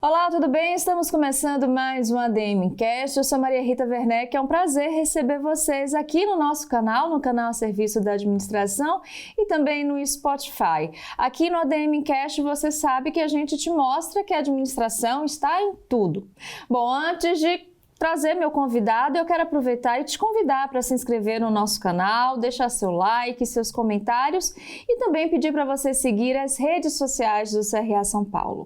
Olá, tudo bem? Estamos começando mais um ADM Cast. Eu sou Maria Rita Werneck. É um prazer receber vocês aqui no nosso canal, no canal Serviço da Administração e também no Spotify. Aqui no ADM Cast você sabe que a gente te mostra que a administração está em tudo. Bom, antes de trazer meu convidado, eu quero aproveitar e te convidar para se inscrever no nosso canal, deixar seu like, seus comentários e também pedir para você seguir as redes sociais do CRA São Paulo.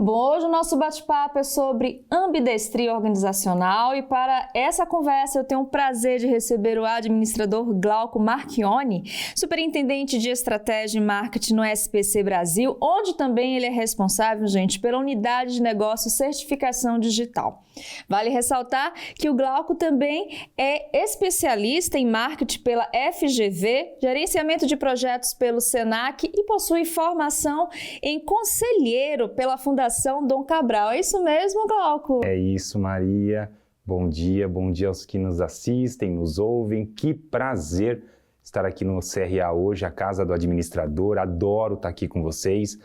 Bom, hoje o nosso bate-papo é sobre ambidestria organizacional e para essa conversa eu tenho o prazer de receber o administrador Glauco Marchioni, superintendente de estratégia e marketing no SPC Brasil, onde também ele é responsável, gente, pela unidade de negócio certificação digital. Vale ressaltar que o Glauco também é especialista em marketing pela FGV, gerenciamento de projetos pelo SENAC e possui formação em conselheiro pela Fundação Dom Cabral. É isso mesmo, Glauco? É isso, Maria. Bom dia aos que nos assistem, nos ouvem. Que prazer estar aqui no CRA hoje, a Casa do Administrador. Adoro estar aqui com vocês.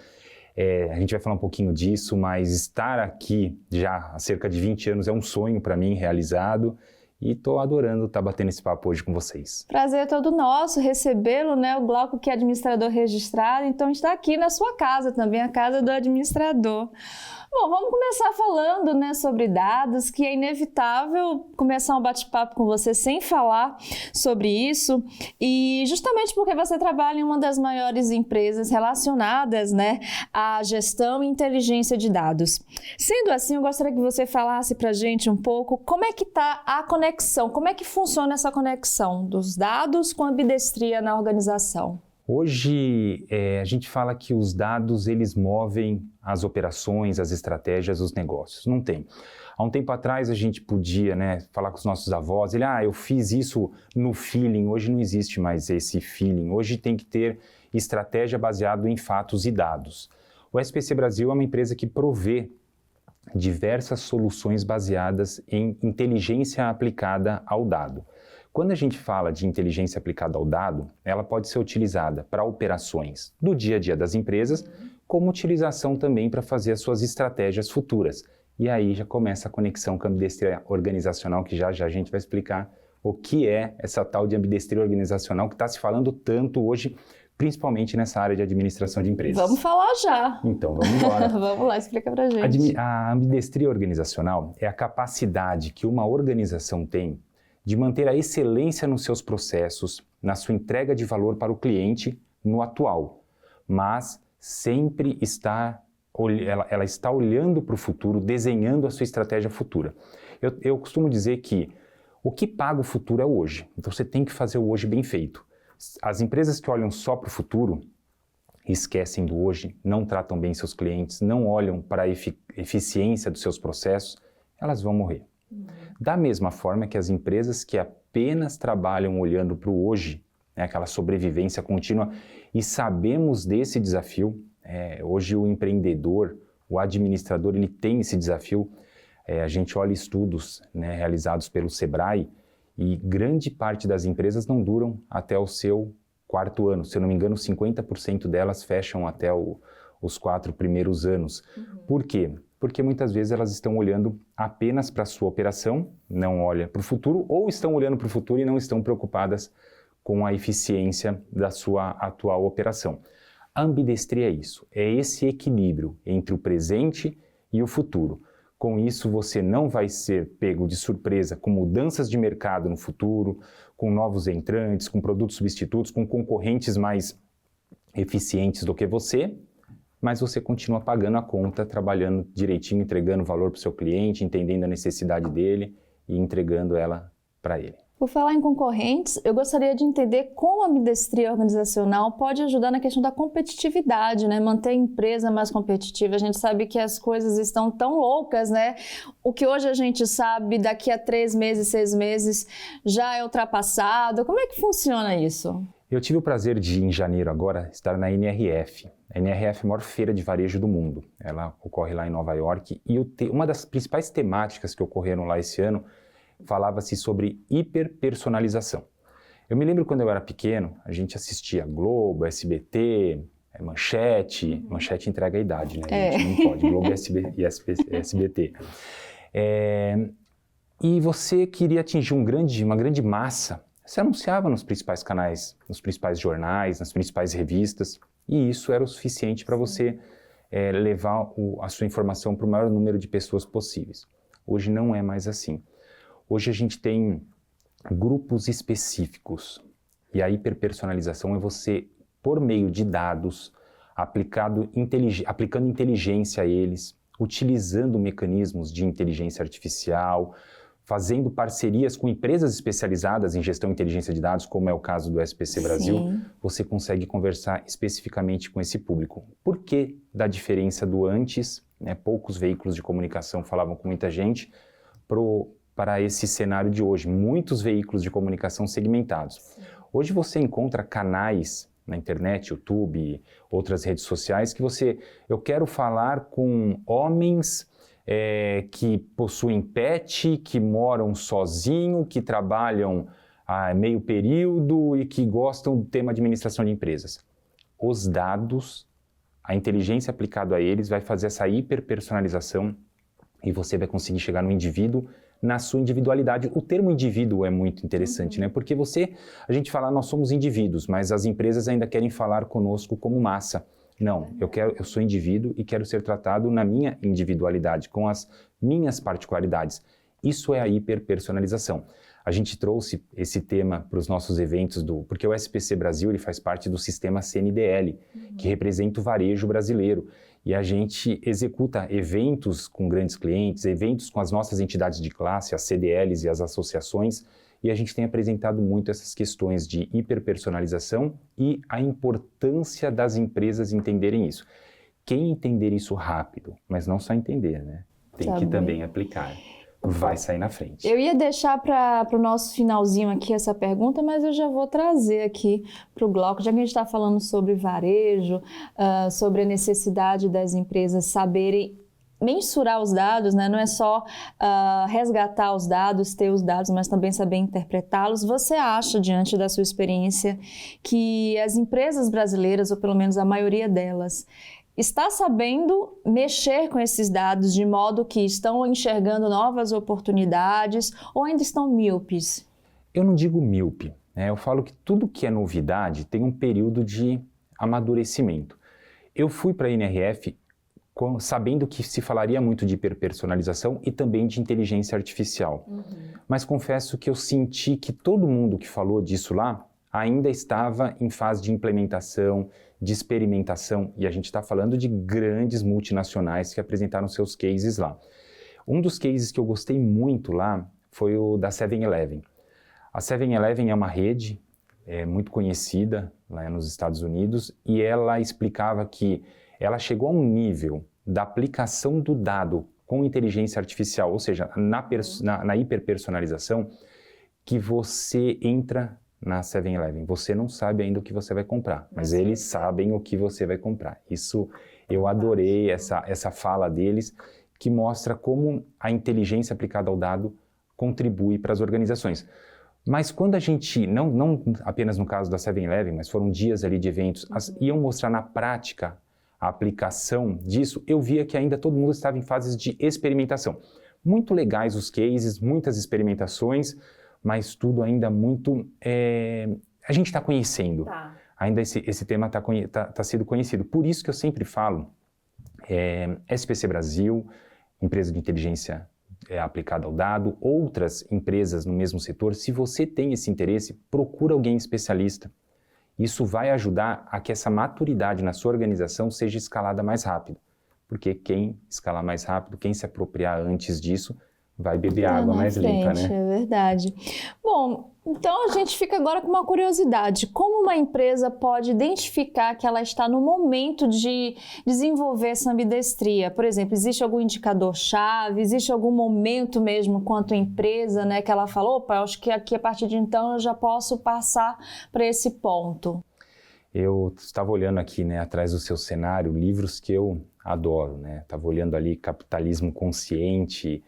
A gente vai falar um pouquinho disso, mas estar aqui já há cerca de 20 anos é um sonho para mim realizado e estou adorando estar batendo esse papo hoje com vocês. Prazer é todo nosso recebê-lo, né? O Glauco que é administrador registrado, então está aqui na sua casa também, a Casa do Administrador. Bom, vamos começar falando, né, sobre dados, que é inevitável começar um bate-papo com você sem falar sobre isso, e justamente porque você trabalha em uma das maiores empresas relacionadas, né, à gestão e inteligência de dados. Sendo assim, eu gostaria que você falasse pra gente um pouco como é que está a conexão, como é que funciona essa conexão dos dados com a ambidestria na organização. Hoje, a gente fala que os dados, eles movem as operações, as estratégias, os negócios. Não tem. Há um tempo atrás, a gente podia, né, falar com os nossos avós, eu fiz isso no feeling. Hoje não existe mais esse feeling. Hoje tem que ter estratégia baseada em fatos e dados. O SPC Brasil é uma empresa que provê diversas soluções baseadas em inteligência aplicada ao dado. Quando a gente fala de inteligência aplicada ao dado, ela pode ser utilizada para operações do dia a dia das empresas, como utilização também para fazer as suas estratégias futuras. E aí já começa a conexão com a ambidestria organizacional, que já a gente vai explicar o que é essa tal de ambidestria organizacional que está se falando tanto hoje, principalmente nessa área de administração de empresas. Vamos falar já. Então, vamos embora. Vamos lá, explica pra gente. A ambidestria organizacional é a capacidade que uma organização tem de manter a excelência nos seus processos, na sua entrega de valor para o cliente no atual, mas sempre ela está olhando para o futuro, desenhando a sua estratégia futura. Eu costumo dizer que o que paga o futuro é o hoje, então você tem que fazer o hoje bem feito. As empresas que olham só para o futuro, esquecem do hoje, não tratam bem seus clientes, não olham para a eficiência dos seus processos, elas vão morrer. Da mesma forma que as empresas que apenas trabalham olhando para o hoje, né, aquela sobrevivência contínua, e sabemos desse desafio, hoje o empreendedor, o administrador, ele tem esse desafio. A gente olha estudos, né, realizados pelo Sebrae e grande parte das empresas não duram até o seu 4º ano. Se eu não me engano, 50% delas fecham até os 4 primeiros anos. Por quê? Porque muitas vezes elas estão olhando apenas para a sua operação, não olham para o futuro, ou estão olhando para o futuro e não estão preocupadas com a eficiência da sua atual operação. A ambidestria é isso, é esse equilíbrio entre o presente e o futuro. Com isso, você não vai ser pego de surpresa com mudanças de mercado no futuro, com novos entrantes, com produtos substitutos, com concorrentes mais eficientes do que você, mas você continua pagando a conta, trabalhando direitinho, entregando valor para o seu cliente, entendendo a necessidade dele e entregando ela para ele. Por falar em concorrentes, eu gostaria de entender como a ambidestria organizacional pode ajudar na questão da competitividade, né? Manter a empresa mais competitiva. A gente sabe que as coisas estão tão loucas, né? O que hoje a gente sabe, daqui a 3 meses, 6 meses, já é ultrapassado. Como é que funciona isso? Eu tive o prazer de, em janeiro agora, estar na NRF. A NRF é a maior feira de varejo do mundo. Ela ocorre lá em Nova York e uma das principais temáticas que ocorreram lá esse ano falava-se sobre hiperpersonalização. Eu me lembro quando eu era pequeno, a gente assistia Globo, SBT, Manchete. Manchete entrega a idade, né? A gente não pode. Globo e SBT. E você queria atingir uma grande massa. Você anunciava nos principais canais, nos principais jornais, nas principais revistas, e isso era o suficiente para você levar a sua informação para o maior número de pessoas possíveis. Hoje não é mais assim. Hoje a gente tem grupos específicos, e a hiperpersonalização é você, por meio de dados, aplicando inteligência a eles, utilizando mecanismos de inteligência artificial, fazendo parcerias com empresas especializadas em gestão e inteligência de dados, como é o caso do SPC Brasil. Sim. Você consegue conversar especificamente com esse público. Por que da diferença do antes, né, poucos veículos de comunicação falavam com muita gente, para esse cenário de hoje, muitos veículos de comunicação segmentados. Sim. Hoje você encontra canais na internet, YouTube, outras redes sociais, que eu quero falar com homens que possuem pet, que moram sozinho, que trabalham a meio período e que gostam do tema de administração de empresas. Os dados, a inteligência aplicada a eles vai fazer essa hiperpersonalização e você vai conseguir chegar no indivíduo na sua individualidade. O termo indivíduo é muito interessante, né? Porque a gente fala, nós somos indivíduos, mas as empresas ainda querem falar conosco como massa. Não, eu sou indivíduo e quero ser tratado na minha individualidade, com as minhas particularidades. Isso é a hiperpersonalização. A gente trouxe esse tema para os nossos eventos, porque o SPC Brasil ele faz parte do sistema CNDL, que representa o varejo brasileiro. E a gente executa eventos com grandes clientes, eventos com as nossas entidades de classe, as CDLs e as associações, e a gente tem apresentado muito essas questões de hiperpersonalização e a importância das empresas entenderem isso. Quem entender isso rápido, mas não só entender, né? Tem que também aplicar. Vai sair na frente. Eu ia deixar para o nosso finalzinho aqui essa pergunta, mas eu já vou trazer aqui para o Glauco, já que a gente está falando sobre varejo, sobre a necessidade das empresas saberem mensurar os dados, né? Não é só resgatar os dados, ter os dados, mas também saber interpretá-los. Você acha, diante da sua experiência, que as empresas brasileiras, ou pelo menos a maioria delas, está sabendo mexer com esses dados de modo que estão enxergando novas oportunidades ou ainda estão míopes? Eu não digo míope, né? Eu falo que tudo que é novidade tem um período de amadurecimento. Eu fui para a NRF sabendo que se falaria muito de hiperpersonalização e também de inteligência artificial. Mas confesso que eu senti que todo mundo que falou disso lá ainda estava em fase de implementação, de experimentação, e a gente está falando de grandes multinacionais que apresentaram seus cases lá. Um dos cases que eu gostei muito lá foi o da 7-Eleven. A 7-Eleven é uma rede muito conhecida lá nos Estados Unidos e ela explicava que ela chegou a um nível da aplicação do dado com inteligência artificial, ou seja, na hiperpersonalização, que você entra na 7-Eleven. Você não sabe ainda o que você vai comprar, mas eles sabem o que você vai comprar. Isso, eu adorei essa fala deles, que mostra como a inteligência aplicada ao dado contribui para as organizações. Mas quando a gente, não apenas no caso da 7-Eleven, mas foram dias ali de eventos, iam mostrar na prática a aplicação disso, eu via que ainda todo mundo estava em fases de experimentação. Muito legais os cases, muitas experimentações, mas tudo ainda muito... a gente está conhecendo. Ainda esse tema está sendo conhecido. Por isso que eu sempre falo, SPC Brasil, empresa de inteligência aplicada ao dado, outras empresas no mesmo setor, se você tem esse interesse, procura alguém especialista. Isso vai ajudar a que essa maturidade na sua organização seja escalada mais rápido. Porque quem escalar mais rápido, quem se apropriar antes disso, vai beber água mais limpa, né? É verdade. Bom, então a gente fica agora com uma curiosidade. Como uma empresa pode identificar que ela está no momento de desenvolver essa ambidestria? Por exemplo, existe algum indicador-chave? Existe algum momento mesmo, quanto empresa, né, que ela falou, opa, acho que aqui a partir de então eu já posso passar para esse ponto? Eu estava olhando aqui, né, atrás do seu cenário, livros que eu adoro, né? Estava olhando ali Capitalismo Consciente.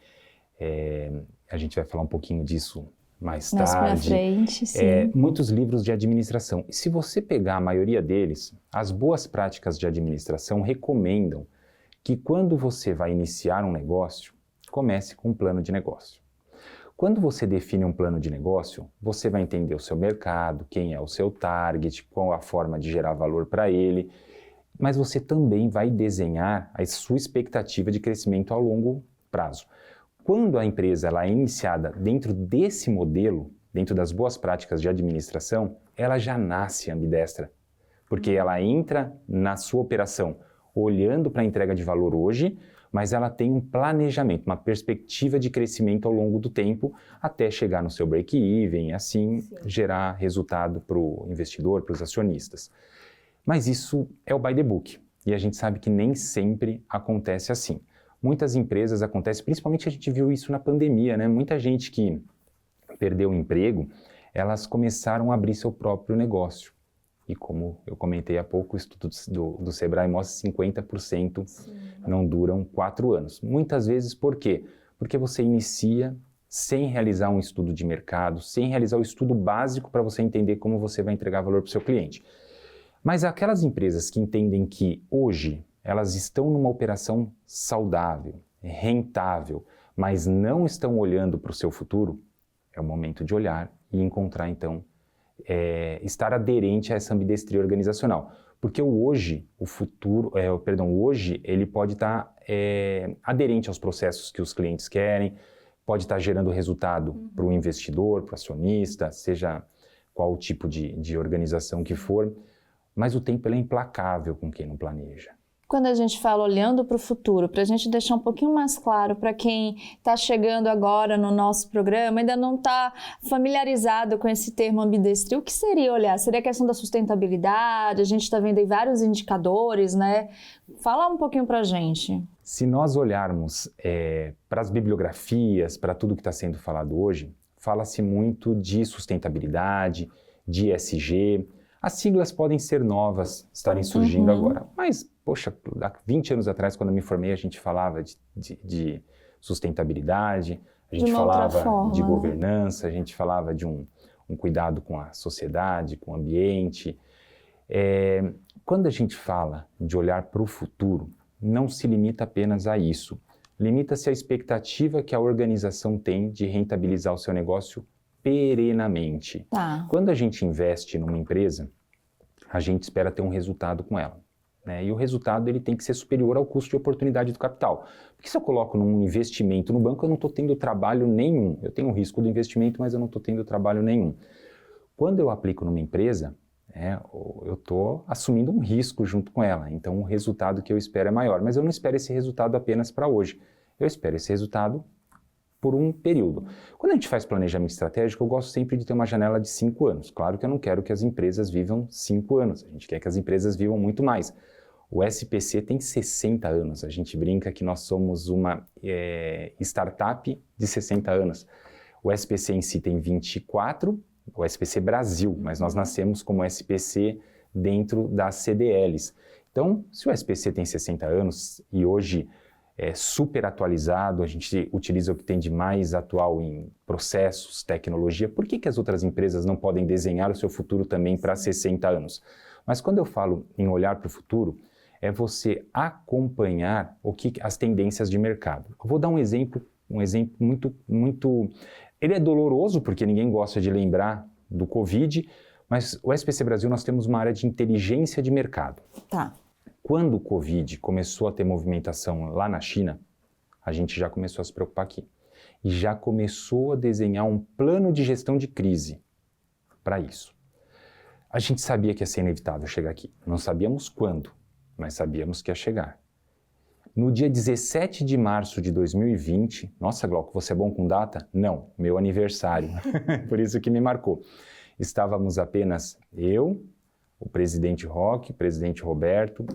A gente vai falar um pouquinho disso mais Mais pra tarde. frente, sim. Muitos livros de administração. E se você pegar a maioria deles, as boas práticas de administração recomendam que quando você vai iniciar um negócio, comece com um plano de negócio. Quando você define um plano de negócio, você vai entender o seu mercado, quem é o seu target, qual a forma de gerar valor para ele, mas você também vai desenhar a sua expectativa de crescimento a longo prazo. Quando a empresa ela é iniciada dentro desse modelo, dentro das boas práticas de administração, ela já nasce ambidestra, porque ela entra na sua operação olhando para a entrega de valor hoje, mas ela tem um planejamento, uma perspectiva de crescimento ao longo do tempo, até chegar no seu break-even e assim gerar resultado para o investidor, para os acionistas. Mas isso é o by the book, e a gente sabe que nem sempre acontece assim. Muitas empresas acontece, principalmente a gente viu isso na pandemia, né? Muita gente que perdeu o emprego, elas começaram a abrir seu próprio negócio. E como eu comentei há pouco, o estudo do Sebrae mostra que 50% não duram 4 anos. Muitas vezes por quê? Porque você inicia sem realizar um estudo de mercado, sem realizar o estudo básico para você entender como você vai entregar valor para o seu cliente. Mas aquelas empresas que entendem que hoje elas estão numa operação saudável, rentável, mas não estão olhando para o seu futuro, é o momento de olhar e encontrar, então, estar aderente a essa ambidestria organizacional. Porque o hoje ele pode estar aderente aos processos que os clientes querem, pode estar gerando resultado para o investidor, para o acionista, seja qual o tipo de organização que for, mas o tempo ele é implacável com quem não planeja. Quando a gente fala olhando para o futuro, para a gente deixar um pouquinho mais claro para quem está chegando agora no nosso programa, ainda não está familiarizado com esse termo ambidestria, o que seria olhar? Seria a questão da sustentabilidade? A gente está vendo aí vários indicadores, né? Fala um pouquinho para a gente. Se nós olharmos para as bibliografias, para tudo que está sendo falado hoje, fala-se muito de sustentabilidade, de ESG. As siglas podem ser novas, estarem surgindo agora, mas, poxa, há 20 anos atrás, quando eu me formei, a gente falava de sustentabilidade, a gente falava de governança, a gente falava de um cuidado com a sociedade, com o ambiente. Quando a gente fala de olhar para o futuro, não se limita apenas a isso. Limita-se à expectativa que a organização tem de rentabilizar o seu negócio perenamente. Quando a gente investe numa empresa, a gente espera ter um resultado com ela, né? E o resultado ele tem que ser superior ao custo de oportunidade do capital. Porque se eu coloco num investimento no banco, eu não estou tendo trabalho nenhum. Eu tenho o risco do investimento, mas eu não estou tendo trabalho nenhum. Quando eu aplico numa empresa, eu estou assumindo um risco junto com ela. Então o resultado que eu espero é maior. Mas eu não espero esse resultado apenas para hoje. Eu espero esse resultado por um período. Quando a gente faz planejamento estratégico, eu gosto sempre de ter uma janela de 5 anos. Claro que eu não quero que as empresas vivam 5 anos, a gente quer que as empresas vivam muito mais. O SPC tem 60 anos, a gente brinca que nós somos uma startup de 60 anos. O SPC em si tem 24, o SPC Brasil, mas nós nascemos como SPC dentro das CDLs. Então, se o SPC tem 60 anos e hoje é super atualizado, a gente utiliza o que tem de mais atual em processos, tecnologia. Por que as outras empresas não podem desenhar o seu futuro também para 60 anos? Mas quando eu falo em olhar para o futuro, é você acompanhar as tendências de mercado. Eu vou dar um exemplo muito... Ele é doloroso, porque ninguém gosta de lembrar do Covid, mas o SPC Brasil nós temos uma área de inteligência de mercado. Quando o Covid começou a ter movimentação lá na China, a gente já começou a se preocupar aqui. E já começou a desenhar um plano de gestão de crise para isso. A gente sabia que ia ser inevitável chegar aqui. Não sabíamos quando, mas sabíamos que ia chegar. No dia 17 de março de 2020, nossa, Glauco, você é bom com data? Não, meu aniversário. Por isso que me marcou. Estávamos apenas eu, o presidente Roque, o presidente Roberto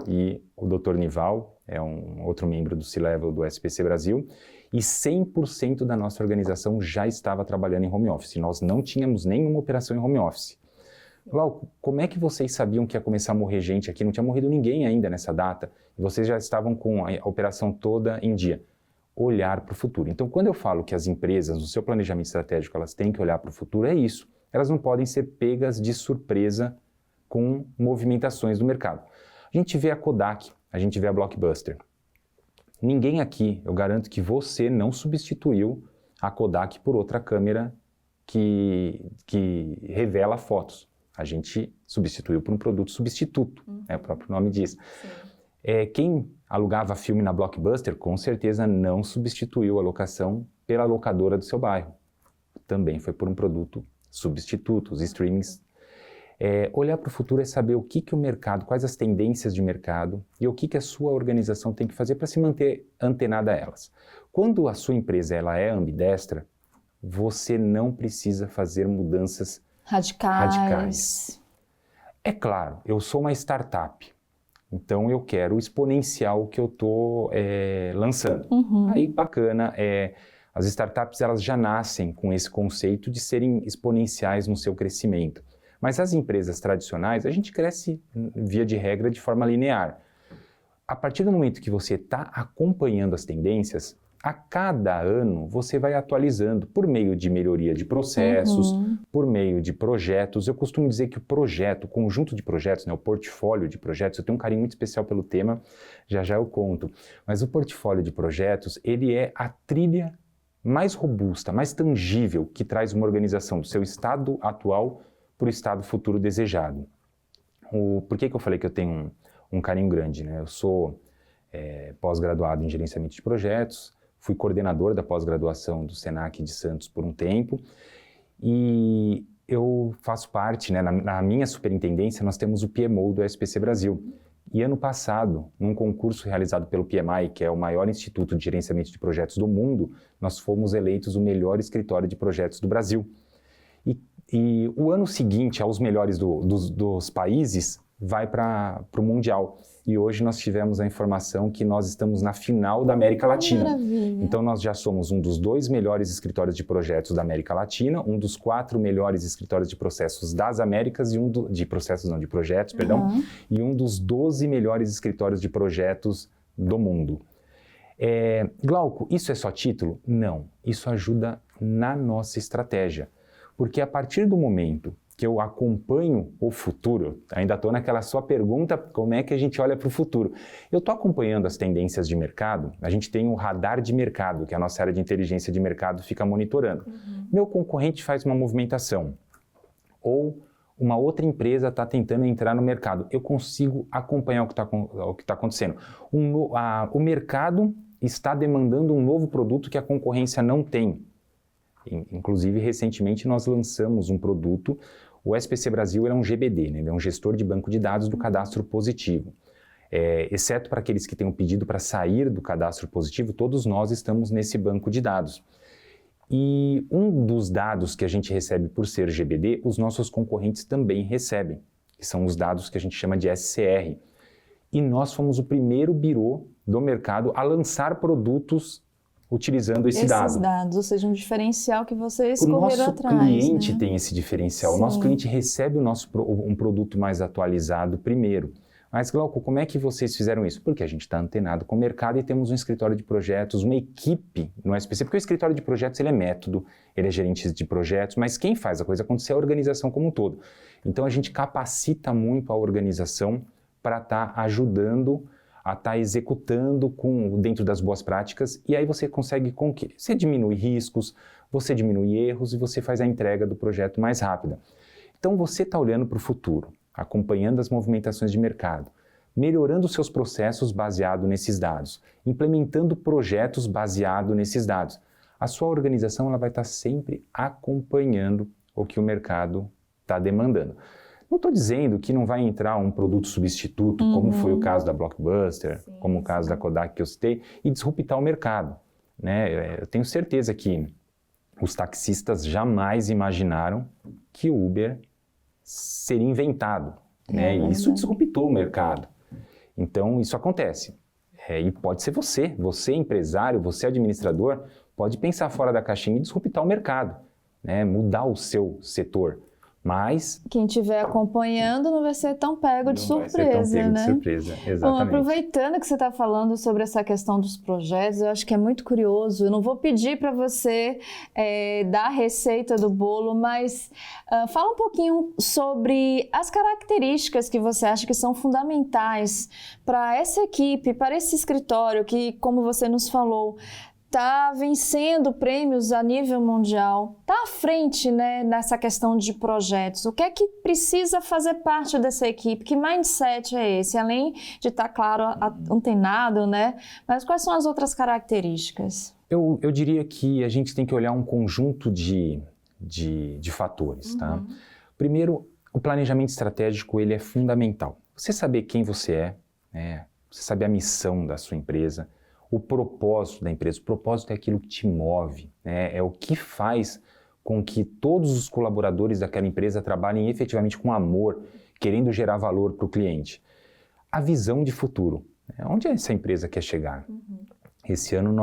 e o Dr. Nival, é um outro membro do C-Level do SPC Brasil, e 100% da nossa organização já estava trabalhando em home office. Nós não tínhamos nenhuma operação em home office. Glauco, como é que vocês sabiam que ia começar a morrer gente aqui? Não tinha morrido ninguém ainda nessa data, e vocês já estavam com a operação toda em dia. olhar para o futuro. Então, quando eu falo que as empresas, no seu planejamento estratégico, elas têm que olhar para o futuro, é isso. Elas não podem ser pegas de surpresa com movimentações do mercado. A gente vê a Kodak, a gente vê a Blockbuster. Ninguém aqui, eu garanto que você não substituiu a Kodak por outra câmera que revela fotos. A gente substituiu por um produto substituto, o próprio nome diz. Quem alugava filme na Blockbuster, com certeza não substituiu a locação pela locadora do seu bairro. Também foi por um produto substituto, os streamings. Olhar para o futuro é saber o que o mercado, quais as tendências de mercado e o que a sua organização tem que fazer para se manter antenada a elas. Quando a sua empresa ela é ambidestra, você não precisa fazer mudanças radicais. É claro, eu sou uma startup, então eu quero o exponencial que eu estou lançando. Aí, bacana, as startups elas já nascem com esse conceito de serem exponenciais no seu crescimento. Mas as empresas tradicionais, a gente cresce, via de regra, de forma linear. A partir do momento que você está acompanhando as tendências, a cada ano você vai atualizando por meio de melhoria de processos, por meio de projetos. Eu costumo dizer que o projeto, o conjunto de projetos, o portfólio de projetos, eu tenho um carinho muito especial pelo tema, já eu conto. Mas o portfólio de projetos, ele é a trilha mais robusta, mais tangível, que traz uma organização do seu estado atual para o estado futuro desejado. Por que eu falei que eu tenho um carinho grande, né? Eu sou pós-graduado em gerenciamento de projetos, fui coordenador da pós-graduação do Senac de Santos por um tempo e eu faço parte, né, na minha superintendência, nós temos o PMO do SPC Brasil. E ano passado, num concurso realizado pelo PMI, que é o maior instituto de gerenciamento de projetos do mundo, nós fomos eleitos o melhor escritório de projetos do Brasil. E o ano seguinte, aos melhores dos países, vai para o Mundial. E hoje nós tivemos a informação que nós estamos na final da América Latina. Maravilha. Então nós já somos um dos 2 melhores escritórios de projetos da América Latina, um dos 4 melhores escritórios de processos das Américas, de projetos, perdão, e um dos 12 melhores escritórios de projetos do mundo. Glauco, isso é só título? Não, isso ajuda na nossa estratégia. Porque a partir do momento que eu acompanho o futuro, ainda estou naquela sua pergunta, como é que a gente olha para o futuro? Eu estou acompanhando as tendências de mercado, a gente tem um radar de mercado, que a nossa área de inteligência de mercado fica monitorando. Meu concorrente faz uma movimentação, ou uma outra empresa está tentando entrar no mercado, eu consigo acompanhar o que está acontecendo. O mercado está demandando um novo produto que a concorrência não tem. Inclusive, recentemente nós lançamos um produto, o SPC Brasil é um GBD, né? Ele é um gestor de banco de dados do cadastro positivo. Exceto para aqueles que tenham pedido para sair do cadastro positivo, todos nós estamos nesse banco de dados. E um dos dados que a gente recebe por ser GBD, os nossos concorrentes também recebem, que são os dados que a gente chama de SCR. E nós fomos o primeiro birô do mercado a lançar produtos utilizando esses dados, ou seja, um diferencial que vocês correram atrás. O nosso cliente, né, tem esse diferencial. Sim. O nosso cliente recebe um produto mais atualizado primeiro. Mas, Glauco, como é que vocês fizeram isso? Porque a gente está antenado com o mercado e temos um escritório de projetos, uma equipe no SPC, porque o escritório de projetos ele é método, ele é gerente de projetos, mas quem faz a coisa acontecer é a organização como um todo. Então, a gente capacita muito a organização para estar ajudando a estar executando dentro das boas práticas, e aí você consegue com que você diminui riscos, você diminui erros e você faz a entrega do projeto mais rápida. Então você está olhando para o futuro, acompanhando as movimentações de mercado, melhorando os seus processos baseado nesses dados, implementando projetos baseado nesses dados. A sua organização ela vai estar sempre acompanhando o que o mercado está demandando. Não estou dizendo que não vai entrar um produto substituto, como foi o caso da Blockbuster, sim, como o caso da Kodak que eu citei, e disruptar o mercado, né? Eu tenho certeza que os taxistas jamais imaginaram que o Uber seria inventado, né? E isso disruptou o mercado. Então, isso acontece. E pode ser você empresário, você administrador, pode pensar fora da caixinha e disruptar o mercado, né? Mudar o seu setor. Mas quem estiver acompanhando não vai ser tão pego de surpresa, vai ser tão pego né? de surpresa, exatamente. Bom, aproveitando que você está falando sobre essa questão dos projetos, eu acho que é muito curioso. Eu não vou pedir para você dar a receita do bolo, mas fala um pouquinho sobre as características que você acha que são fundamentais para essa equipe, para esse escritório que, como você nos falou, está vencendo prêmios a nível mundial, está à frente, né, nessa questão de projetos. O que é que precisa fazer parte dessa equipe? Que mindset é esse? Além de estar, claro, antenado, né? Mas quais são as outras características? Eu diria que a gente tem que olhar um conjunto de fatores, tá? Primeiro, o planejamento estratégico, ele é fundamental. Você saber quem você é, né? Você saber a missão da sua empresa, o propósito da empresa. O propósito é aquilo que te move, né? É o que faz com que todos os colaboradores daquela empresa trabalhem efetivamente com amor, querendo gerar valor para o cliente. A visão de futuro, né? Onde essa empresa quer chegar? Esse ano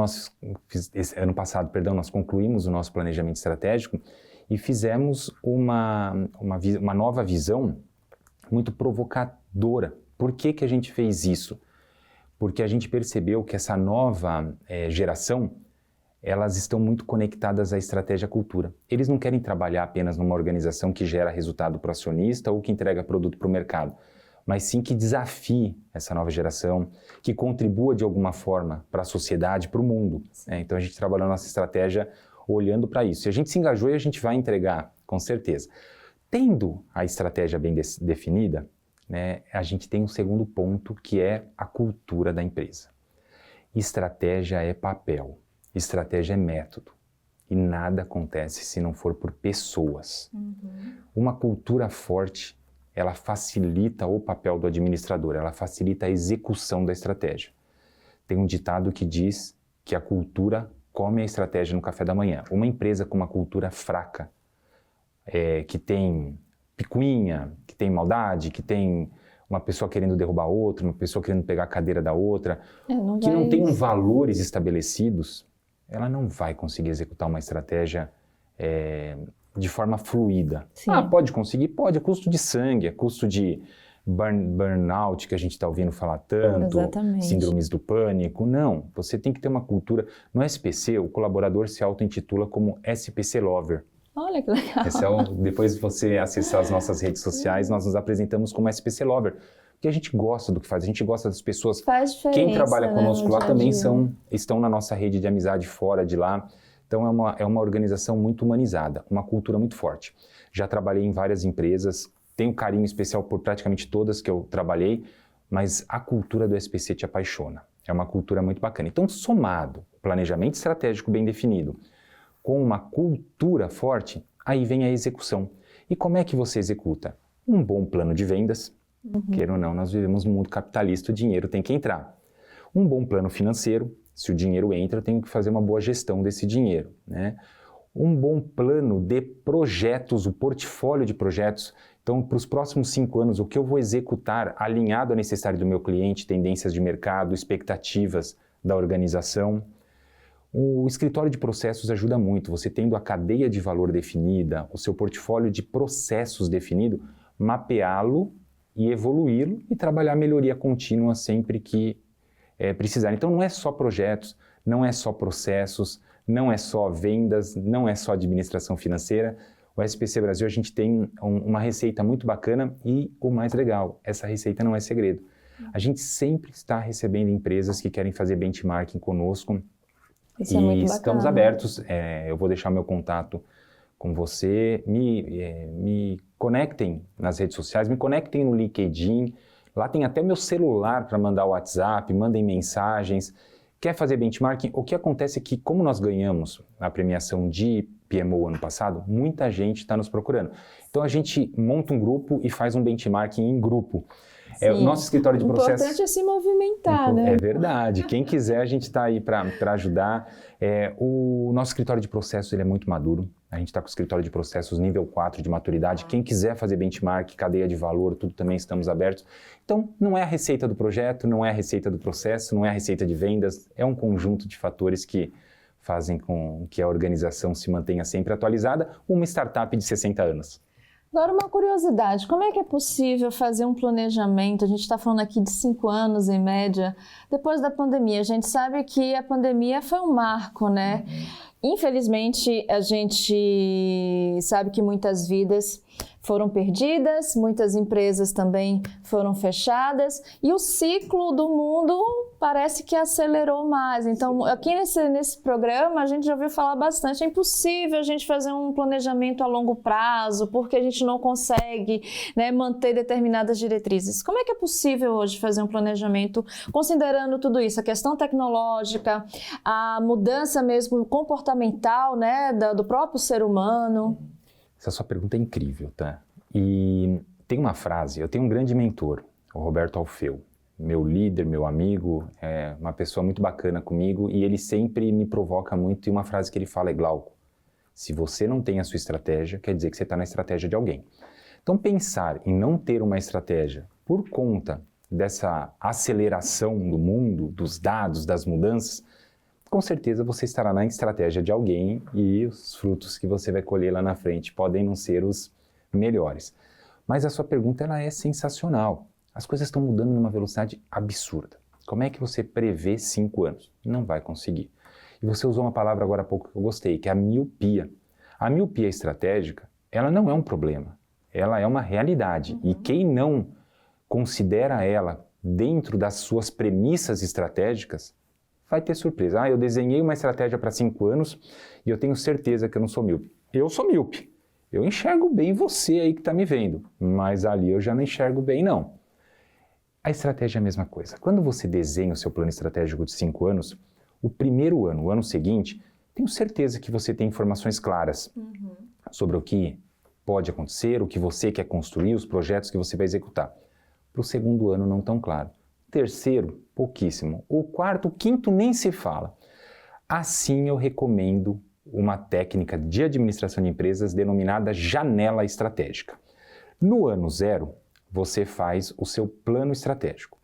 passado, nós concluímos o nosso planejamento estratégico e fizemos uma nova visão muito provocadora. Por que a gente fez isso? Porque a gente percebeu que essa nova geração, elas estão muito conectadas à estratégia e à cultura. Eles não querem trabalhar apenas numa organização que gera resultado para o acionista ou que entrega produto para o mercado, mas sim que desafie essa nova geração, que contribua de alguma forma para a sociedade, para o mundo. Então a gente trabalhou a nossa estratégia olhando para isso. Se a gente se engajou, a gente vai entregar, com certeza. Tendo a estratégia bem definida, né, a gente tem um segundo ponto, que é a cultura da empresa. Estratégia é papel, estratégia é método, e nada acontece se não for por pessoas. Uma cultura forte, ela facilita o papel do administrador, ela facilita a execução da estratégia. Tem um ditado que diz que a cultura come a estratégia no café da manhã. Uma empresa com uma cultura fraca, que tem picuinha, que tem maldade, que tem uma pessoa querendo derrubar outra, uma pessoa querendo pegar a cadeira da outra, não tem valores estabelecidos, ela não vai conseguir executar uma estratégia de forma fluida. Pode conseguir? Pode, é custo de sangue, é custo de burnout, que a gente está ouvindo falar tanto, síndromes do pânico. Não, você tem que ter uma cultura. No SPC, o colaborador se auto-intitula como SPC Lover. Olha que legal. Depois de você acessar as nossas redes sociais, nós nos apresentamos como SPC Lover. Porque a gente gosta do que faz, a gente gosta das pessoas. Faz diferença, quem trabalha conosco lá também dia. Estão na nossa rede de amizade fora de lá. Então é uma organização muito humanizada, uma cultura muito forte. Já trabalhei em várias empresas, tenho carinho especial por praticamente todas que eu trabalhei, mas a cultura do SPC te apaixona. É uma cultura muito bacana. Então, somado, planejamento estratégico bem definido, com uma cultura forte, aí vem a execução. E como é que você executa? Um bom plano de vendas. Queira ou não, nós vivemos num mundo capitalista, o dinheiro tem que entrar. Um bom plano financeiro, se o dinheiro entra, eu tenho que fazer uma boa gestão desse dinheiro, né? Um bom plano de projetos, o portfólio de projetos. Então, para os próximos 5 anos, o que eu vou executar alinhado à necessidade do meu cliente, tendências de mercado, expectativas da organização. O escritório de processos ajuda muito, você tendo a cadeia de valor definida, o seu portfólio de processos definido, mapeá-lo e evoluí-lo e trabalhar melhoria contínua sempre que precisar. Então não é só projetos, não é só processos, não é só vendas, não é só administração financeira. O SPC Brasil, a gente tem uma receita muito bacana e o mais legal, essa receita não é segredo. A gente sempre está recebendo empresas que querem fazer benchmarking conosco. Isso é muito bacana. Estamos abertos, eu vou deixar meu contato com você, me conectem nas redes sociais, me conectem no LinkedIn, lá tem até meu celular para mandar o WhatsApp, mandem mensagens. Quer fazer benchmarking? O que acontece é que, como nós ganhamos a premiação de PMO ano passado, muita gente está nos procurando. Então a gente monta um grupo e faz um benchmarking em grupo. O nosso escritório de processos... O importante é se movimentar, né? É verdade. Quem quiser, a gente está aí para ajudar. O nosso escritório de processos ele é muito maduro. A gente está com o escritório de processos nível 4 de maturidade. Quem quiser fazer benchmark, cadeia de valor, tudo também estamos abertos. Então, não é a receita do projeto, não é a receita do processo, não é a receita de vendas. É um conjunto de fatores que fazem com que a organização se mantenha sempre atualizada. Uma startup de 60 anos. Agora, uma curiosidade, como é que é possível fazer um planejamento? A gente está falando aqui de 5 anos, em média, depois da pandemia. A gente sabe que a pandemia foi um marco, né? Infelizmente, a gente sabe que muitas vidas foram perdidas, muitas empresas também foram fechadas e o ciclo do mundo parece que acelerou mais. Então, aqui nesse programa, a gente já ouviu falar bastante, é impossível a gente fazer um planejamento a longo prazo, porque a gente não consegue, né, manter determinadas diretrizes. Como é que é possível hoje fazer um planejamento considerando tudo isso, a questão tecnológica, a mudança mesmo comportamental, né, do próprio ser humano? Essa sua pergunta é incrível, tá? E tem uma frase, eu tenho um grande mentor, o Roberto Alfeu, meu líder, meu amigo, é uma pessoa muito bacana comigo e ele sempre me provoca muito e uma frase que ele fala é: Glauco, se você não tem a sua estratégia, quer dizer que você está na estratégia de alguém. Então pensar em não ter uma estratégia por conta dessa aceleração do mundo, dos dados, das mudanças, com certeza você estará na estratégia de alguém e os frutos que você vai colher lá na frente podem não ser os melhores. Mas a sua pergunta ela é sensacional. As coisas estão mudando numa velocidade absurda. Como é que você prevê 5 anos? Não vai conseguir. E você usou uma palavra agora há pouco que eu gostei, que é a miopia. A miopia estratégica, ela não é um problema, ela é uma realidade. E quem não considera ela dentro das suas premissas estratégicas, vai ter surpresa. Ah, eu desenhei uma estratégia para 5 anos e eu tenho certeza que eu não sou míope. Eu sou míope. Eu enxergo bem você aí que está me vendo, mas ali eu já não enxergo bem, não. A estratégia é a mesma coisa. Quando você desenha o seu plano estratégico de 5 anos, o primeiro ano, o ano seguinte, tenho certeza que você tem informações claras sobre o que pode acontecer, o que você quer construir, os projetos que você vai executar. Para o segundo ano, não tão claro. Terceiro, pouquíssimo. O quarto, o quinto, nem se fala. Assim, eu recomendo uma técnica de administração de empresas denominada janela estratégica. No ano 0, você faz o seu plano estratégico,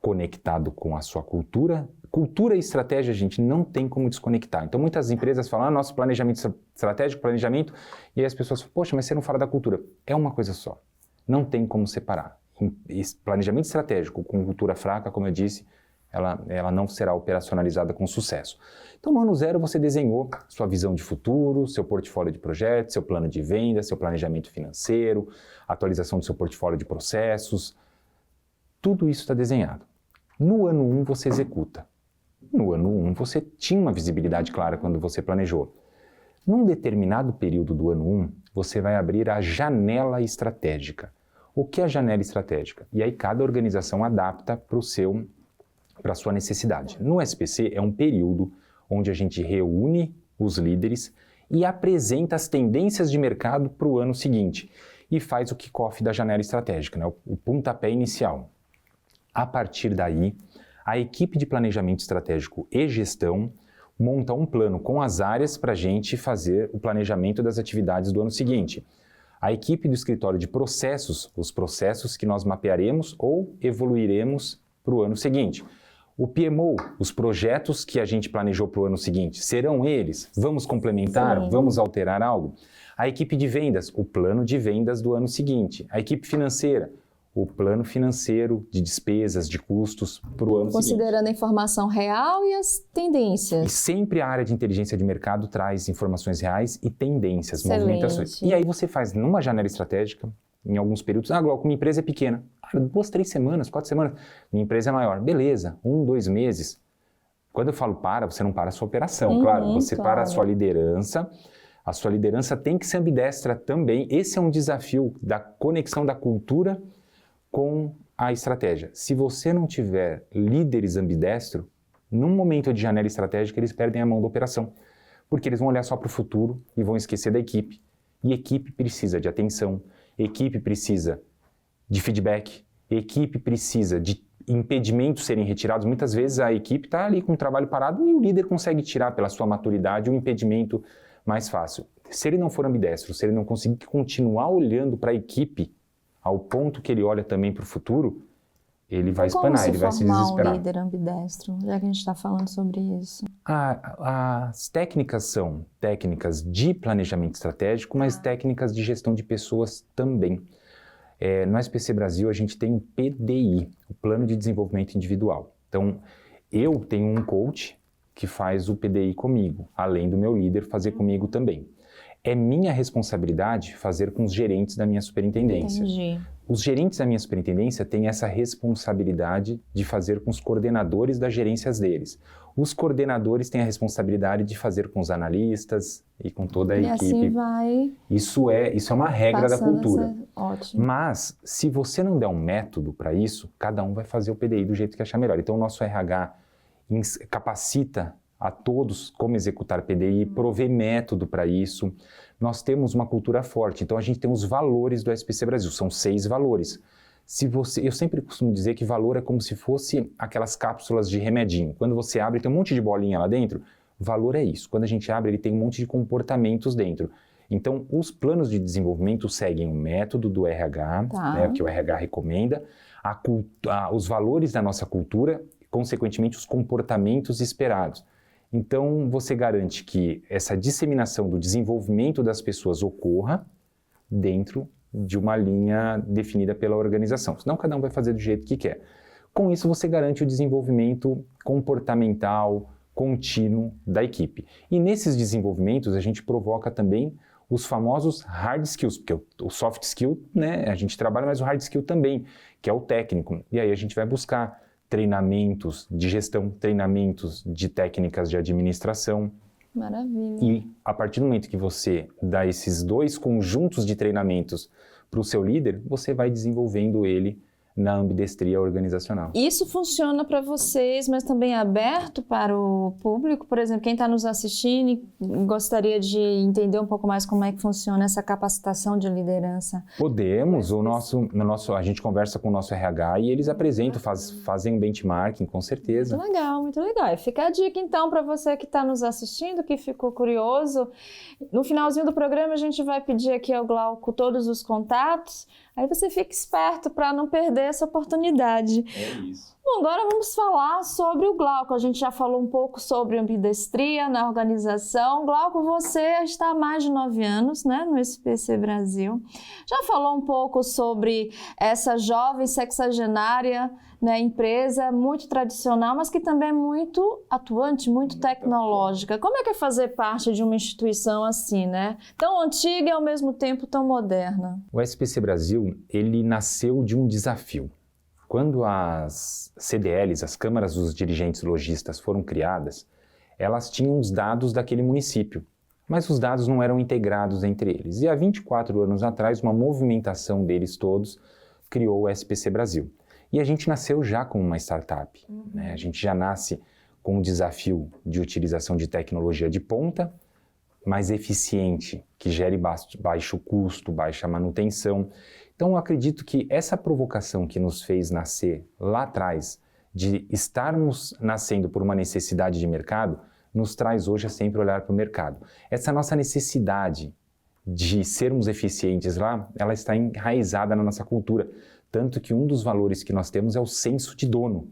conectado com a sua cultura. Cultura e estratégia, gente, não tem como desconectar. Então, muitas empresas falam, nosso planejamento estratégico, planejamento, e aí as pessoas falam, poxa, mas você não fala da cultura. É uma coisa só. Não tem como separar. Planejamento estratégico com cultura fraca, como eu disse, ela não será operacionalizada com sucesso. Então, no ano 0, você desenhou sua visão de futuro, seu portfólio de projetos, seu plano de venda, seu planejamento financeiro, atualização do seu portfólio de processos. Tudo isso está desenhado. No ano 1, você executa. No ano 1, você tinha uma visibilidade clara quando você planejou. Num determinado período do ano 1, você vai abrir a janela estratégica. O que é a janela estratégica? E aí cada organização adapta para a sua necessidade. No SPC é um período onde a gente reúne os líderes e apresenta as tendências de mercado para o ano seguinte e faz o kickoff da janela estratégica, né? O pontapé inicial. A partir daí, a equipe de planejamento estratégico e gestão monta um plano com as áreas para a gente fazer o planejamento das atividades do ano seguinte. A equipe do escritório de processos, os processos que nós mapearemos ou evoluiremos para o ano seguinte. O PMO, os projetos que a gente planejou para o ano seguinte, serão eles? Vamos complementar? Sim. Vamos alterar algo? A equipe de vendas, o plano de vendas do ano seguinte. A equipe financeira, o plano financeiro de despesas, de custos para o ano seguinte. Considerando a informação real e as tendências. E sempre a área de inteligência de mercado traz informações reais e tendências, movimentações. E aí você faz numa janela estratégica, em alguns períodos, Glauco, minha empresa é pequena. 2, 3 semanas, 4 semanas. Minha empresa é maior. Beleza, 1, 2 meses. Quando eu falo você não para a sua operação, claro. Você para a sua liderança. A sua liderança tem que ser ambidestra também. Esse é um desafio da conexão da cultura com a estratégia. Se você não tiver líderes ambidestros, num momento de janela estratégica, eles perdem a mão da operação. Porque eles vão olhar só para o futuro e vão esquecer da equipe. E equipe precisa de atenção, equipe precisa de feedback, equipe precisa de impedimentos serem retirados. Muitas vezes a equipe está ali com o trabalho parado e o líder consegue tirar pela sua maturidade um impedimento mais fácil. Se ele não for ambidestro, se ele não conseguir continuar olhando para a equipe ao ponto que ele olha também para o futuro, ele vai espanar, ele vai se Como desesperar. formar um líder ambidestro, já que a gente está falando sobre isso? As técnicas são técnicas de planejamento estratégico, mas técnicas de gestão de pessoas também. No SPC Brasil, a gente tem o PDI, o Plano de Desenvolvimento Individual. Então, eu tenho um coach que faz o PDI comigo, além do meu líder fazer comigo também. É minha responsabilidade fazer com os gerentes da minha superintendência. Entendi. Os gerentes da minha superintendência têm essa responsabilidade de fazer com os coordenadores das gerências deles. Os coordenadores têm a responsabilidade de fazer com os analistas e com toda a equipe. E assim vai. Isso é uma regra da cultura. Ótimo. Mas, se você não der um método para isso, cada um vai fazer o PDI do jeito que achar melhor. Então, o nosso RH capacita a todos como executar PDI, provê método para isso. Nós temos uma cultura forte, então a gente tem os valores do SPC Brasil, são 6 valores. Eu sempre costumo dizer que valor é como se fosse aquelas cápsulas de remedinho. Quando você abre, tem um monte de bolinha lá dentro. Valor é isso. Quando a gente abre, ele tem um monte de comportamentos dentro. Então, os planos de desenvolvimento seguem o método do RH, né, que o RH recomenda, os valores da nossa cultura, consequentemente, os comportamentos esperados. Então, você garante que essa disseminação do desenvolvimento das pessoas ocorra dentro de uma linha definida pela organização. Senão, cada um vai fazer do jeito que quer. Com isso, você garante o desenvolvimento comportamental, contínuo da equipe. E nesses desenvolvimentos, a gente provoca também os famosos hard skills, porque o soft skill, né, a gente trabalha, mas o hard skill também, que é o técnico. E aí a gente vai buscar treinamentos de gestão, treinamentos de técnicas de administração. Maravilha. E a partir do momento que você dá esses 2 conjuntos de treinamentos para o seu líder, você vai desenvolvendo ele na ambidestria organizacional. Isso funciona para vocês, mas também é aberto para o público? Por exemplo, quem está nos assistindo e gostaria de entender um pouco mais como é que funciona essa capacitação de liderança. Podemos, a gente conversa com o nosso RH e eles apresentam, fazem um benchmarking, com certeza. Muito legal, muito legal. E fica a dica então para você que está nos assistindo, que ficou curioso. No finalzinho do programa a gente vai pedir aqui ao Glauco todos os contatos. Aí você fica esperto para não perder essa oportunidade. É isso. Bom, agora vamos falar sobre o Glauco. A gente já falou um pouco sobre ambidestria na organização. Glauco, você está há mais de 9 anos, né, no SPC Brasil. Já falou um pouco sobre essa jovem sexagenária, né, empresa muito tradicional, mas que também é muito atuante, muito tecnológica. Como é que é fazer parte de uma instituição assim, né? Tão antiga e ao mesmo tempo tão moderna? O SPC Brasil, ele nasceu de um desafio. Quando as CDLs, as Câmaras dos Dirigentes Lojistas, foram criadas, elas tinham os dados daquele município, mas os dados não eram integrados entre eles. E há 24 anos atrás, uma movimentação deles todos criou o SPC Brasil. E a gente nasceu já como uma startup, né? A gente já nasce com o desafio de utilização de tecnologia de ponta, mais eficiente, que gere baixo custo, baixa manutenção. Então, eu acredito que essa provocação que nos fez nascer lá atrás, de estarmos nascendo por uma necessidade de mercado, nos traz hoje a sempre olhar para o mercado. Essa nossa necessidade de sermos eficientes lá, ela está enraizada na nossa cultura. Tanto que um dos valores que nós temos é o senso de dono.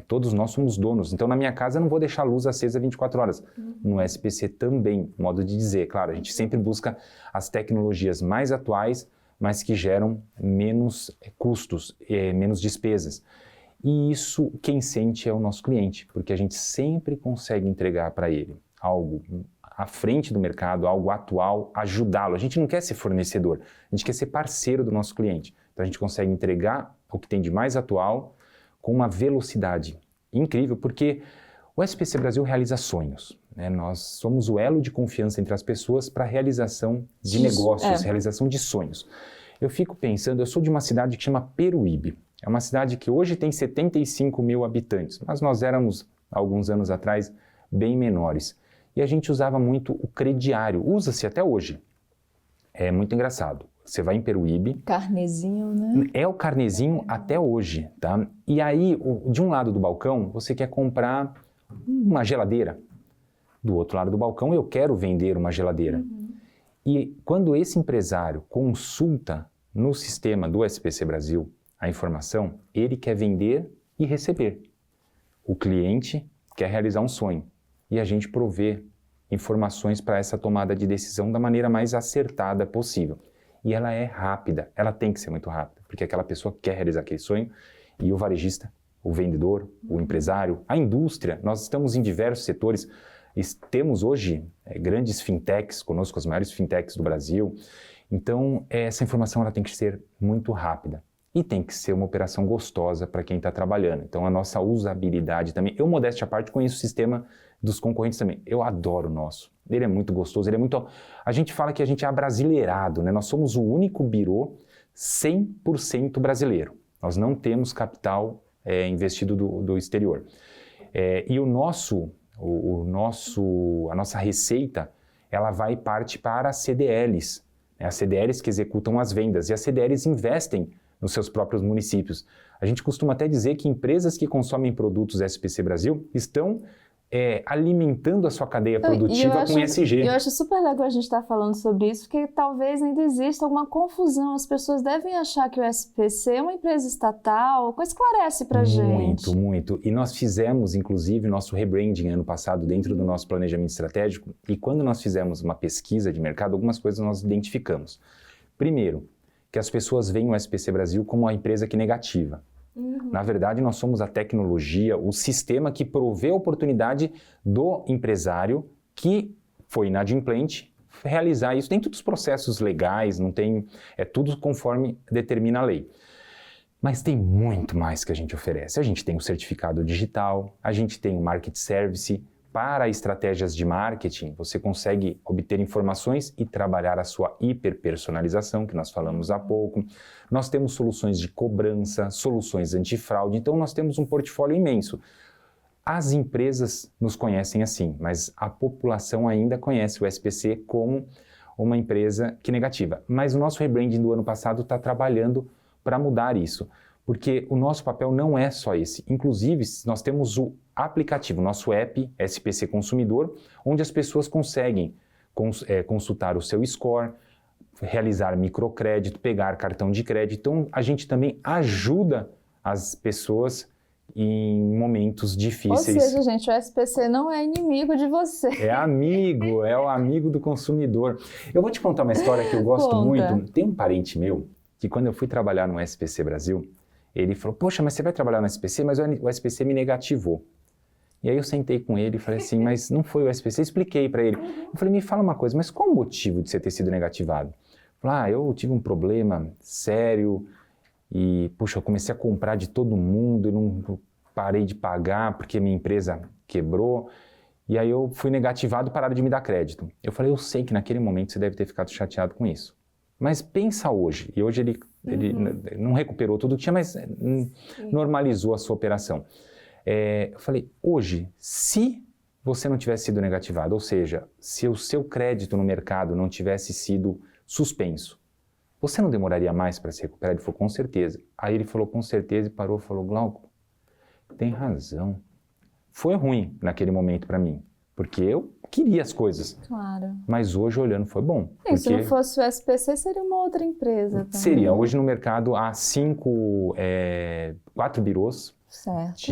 Todos nós somos donos. Então, na minha casa, eu não vou deixar a luz acesa 24 horas. No SPC também, modo de dizer. Claro, a gente sempre busca as tecnologias mais atuais, mas que geram menos custos, menos despesas. E isso, quem sente é o nosso cliente, porque a gente sempre consegue entregar para ele algo à frente do mercado, algo atual, ajudá-lo. A gente não quer ser fornecedor, a gente quer ser parceiro do nosso cliente. Então, a gente consegue entregar o que tem de mais atual com uma velocidade incrível, porque o SPC Brasil realiza sonhos, né? Nós somos o elo de confiança entre as pessoas para a realização de negócios, realização de sonhos. Eu fico pensando, eu sou de uma cidade que chama Peruíbe. É uma cidade que hoje tem 75 mil habitantes, mas nós éramos, alguns anos atrás, bem menores. E a gente usava muito o crediário, usa-se até hoje. É muito engraçado. Você vai em Peruíbe... Carnezinho, né? É o carnezinho até hoje, tá? E aí, de um lado do balcão, você quer comprar uma geladeira. Do outro lado do balcão, eu quero vender uma geladeira. E quando esse empresário consulta no sistema do SPC Brasil a informação, ele quer vender e receber. O cliente quer realizar um sonho e a gente provê informações para essa tomada de decisão da maneira mais acertada possível. E ela é rápida, ela tem que ser muito rápida, porque aquela pessoa quer realizar aquele sonho e o varejista, o vendedor, o empresário, a indústria, nós estamos em diversos setores, temos hoje grandes fintechs conosco, as maiores fintechs do Brasil, então essa informação ela tem que ser muito rápida. E tem que ser uma operação gostosa para quem está trabalhando. Então, a nossa usabilidade também. Eu, modéstia à parte, conheço o sistema dos concorrentes também. Eu adoro o nosso. Ele é muito gostoso, ele é muito... A gente fala que a gente é abrasileirado, né? Nós somos o único birô 100% brasileiro. Nós não temos capital investido do exterior. E a nossa receita, ela vai parte para as CDLs. Né? As CDLs que executam as vendas. E as CDLs investem nos seus próprios municípios. A gente costuma até dizer que empresas que consomem produtos SPC Brasil estão alimentando a sua cadeia produtiva com ESG. Eu acho super legal a gente estar falando sobre isso, porque talvez ainda exista alguma confusão. As pessoas devem achar que o SPC é uma empresa estatal. Esclarece pra gente. Muito, muito. E nós fizemos, inclusive, nosso rebranding ano passado dentro do nosso planejamento estratégico. E quando nós fizemos uma pesquisa de mercado, algumas coisas nós identificamos. Primeiro, que as pessoas veem o SPC Brasil como uma empresa que negativa. Na verdade, nós somos a tecnologia, o sistema que provê a oportunidade do empresário que foi inadimplente realizar isso dentro dos processos legais, não tem, é tudo conforme determina a lei. Mas tem muito mais que a gente oferece. A gente tem o certificado digital, a gente tem o market service. Para estratégias de marketing, você consegue obter informações e trabalhar a sua hiperpersonalização, que nós falamos há pouco. Nós temos soluções de cobrança, soluções antifraude, então nós temos um portfólio imenso. As empresas nos conhecem assim, mas a população ainda conhece o SPC como uma empresa que negativa. Mas o nosso rebranding do ano passado está trabalhando para mudar isso, porque o nosso papel não é só esse. Inclusive, nós temos o aplicativo, nosso app SPC Consumidor, onde as pessoas conseguem consultar o seu score, realizar microcrédito, pegar cartão de crédito. Então, a gente também ajuda as pessoas em momentos difíceis. Ou seja, gente, o SPC não é inimigo de você. É o amigo do consumidor. Eu vou te contar uma história que eu gosto muito. Tem um parente meu que quando eu fui trabalhar no SPC Brasil, ele falou, poxa, mas você vai trabalhar no SPC? Mas o SPC me negativou. E aí eu sentei com ele e falei assim, mas não foi o SPC? Eu expliquei para ele. Eu falei, me fala uma coisa, mas qual o motivo de você ter sido negativado? Ele falou, eu tive um problema sério e, puxa, eu comecei a comprar de todo mundo, eu não parei de pagar porque minha empresa quebrou. E aí eu fui negativado e pararam de me dar crédito. Eu falei, eu sei que naquele momento você deve ter ficado chateado com isso. Mas pensa hoje, e hoje ele não recuperou tudo que tinha, mas normalizou a sua operação. Eu falei, hoje, se você não tivesse sido negativado, ou seja, se o seu crédito no mercado não tivesse sido suspenso, você não demoraria mais para se recuperar? Ele falou, com certeza. Aí ele falou, com certeza, e parou e falou, Glauco, tem razão. Foi ruim naquele momento para mim, porque eu queria as coisas. Claro. Mas hoje, olhando, foi bom. E se não fosse o SPC, seria uma outra empresa também. Seria. Hoje no mercado há 4 birôs. Certo.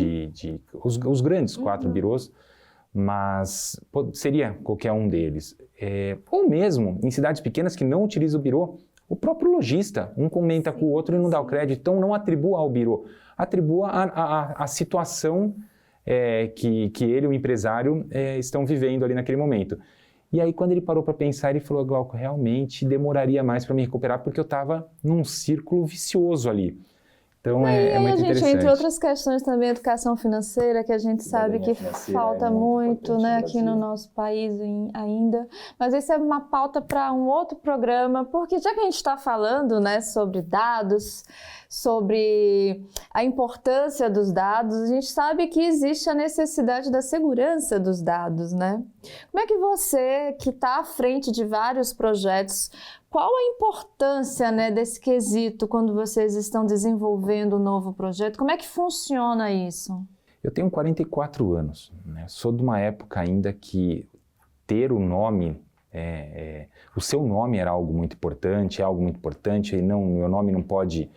Os grandes 4 birôs, mas seria qualquer um deles. Ou mesmo em cidades pequenas que não utilizam o birô, o próprio lojista, um comenta com o outro e não dá o crédito, então não atribua ao birô, atribua a situação que ele, o empresário, estão vivendo ali naquele momento. E aí, quando ele parou para pensar, ele falou, Glauco, realmente demoraria mais para me recuperar, porque eu estava num círculo vicioso ali. Então, é muito interessante. Entre outras questões também, educação financeira, que a gente sabe que falta muito, né, aqui no nosso país ainda. Mas isso é uma pauta para um outro programa, porque já que a gente está falando, né, sobre dados, sobre a importância dos dados, a gente sabe que existe a necessidade da segurança dos dados, né? Como é que você, que está à frente de vários projetos, qual a importância, né, desse quesito quando vocês estão desenvolvendo um novo projeto? Como é que funciona isso? Eu tenho 44 anos, né? Sou de uma época ainda que ter o nome, o seu nome era algo muito importante, e meu nome não pode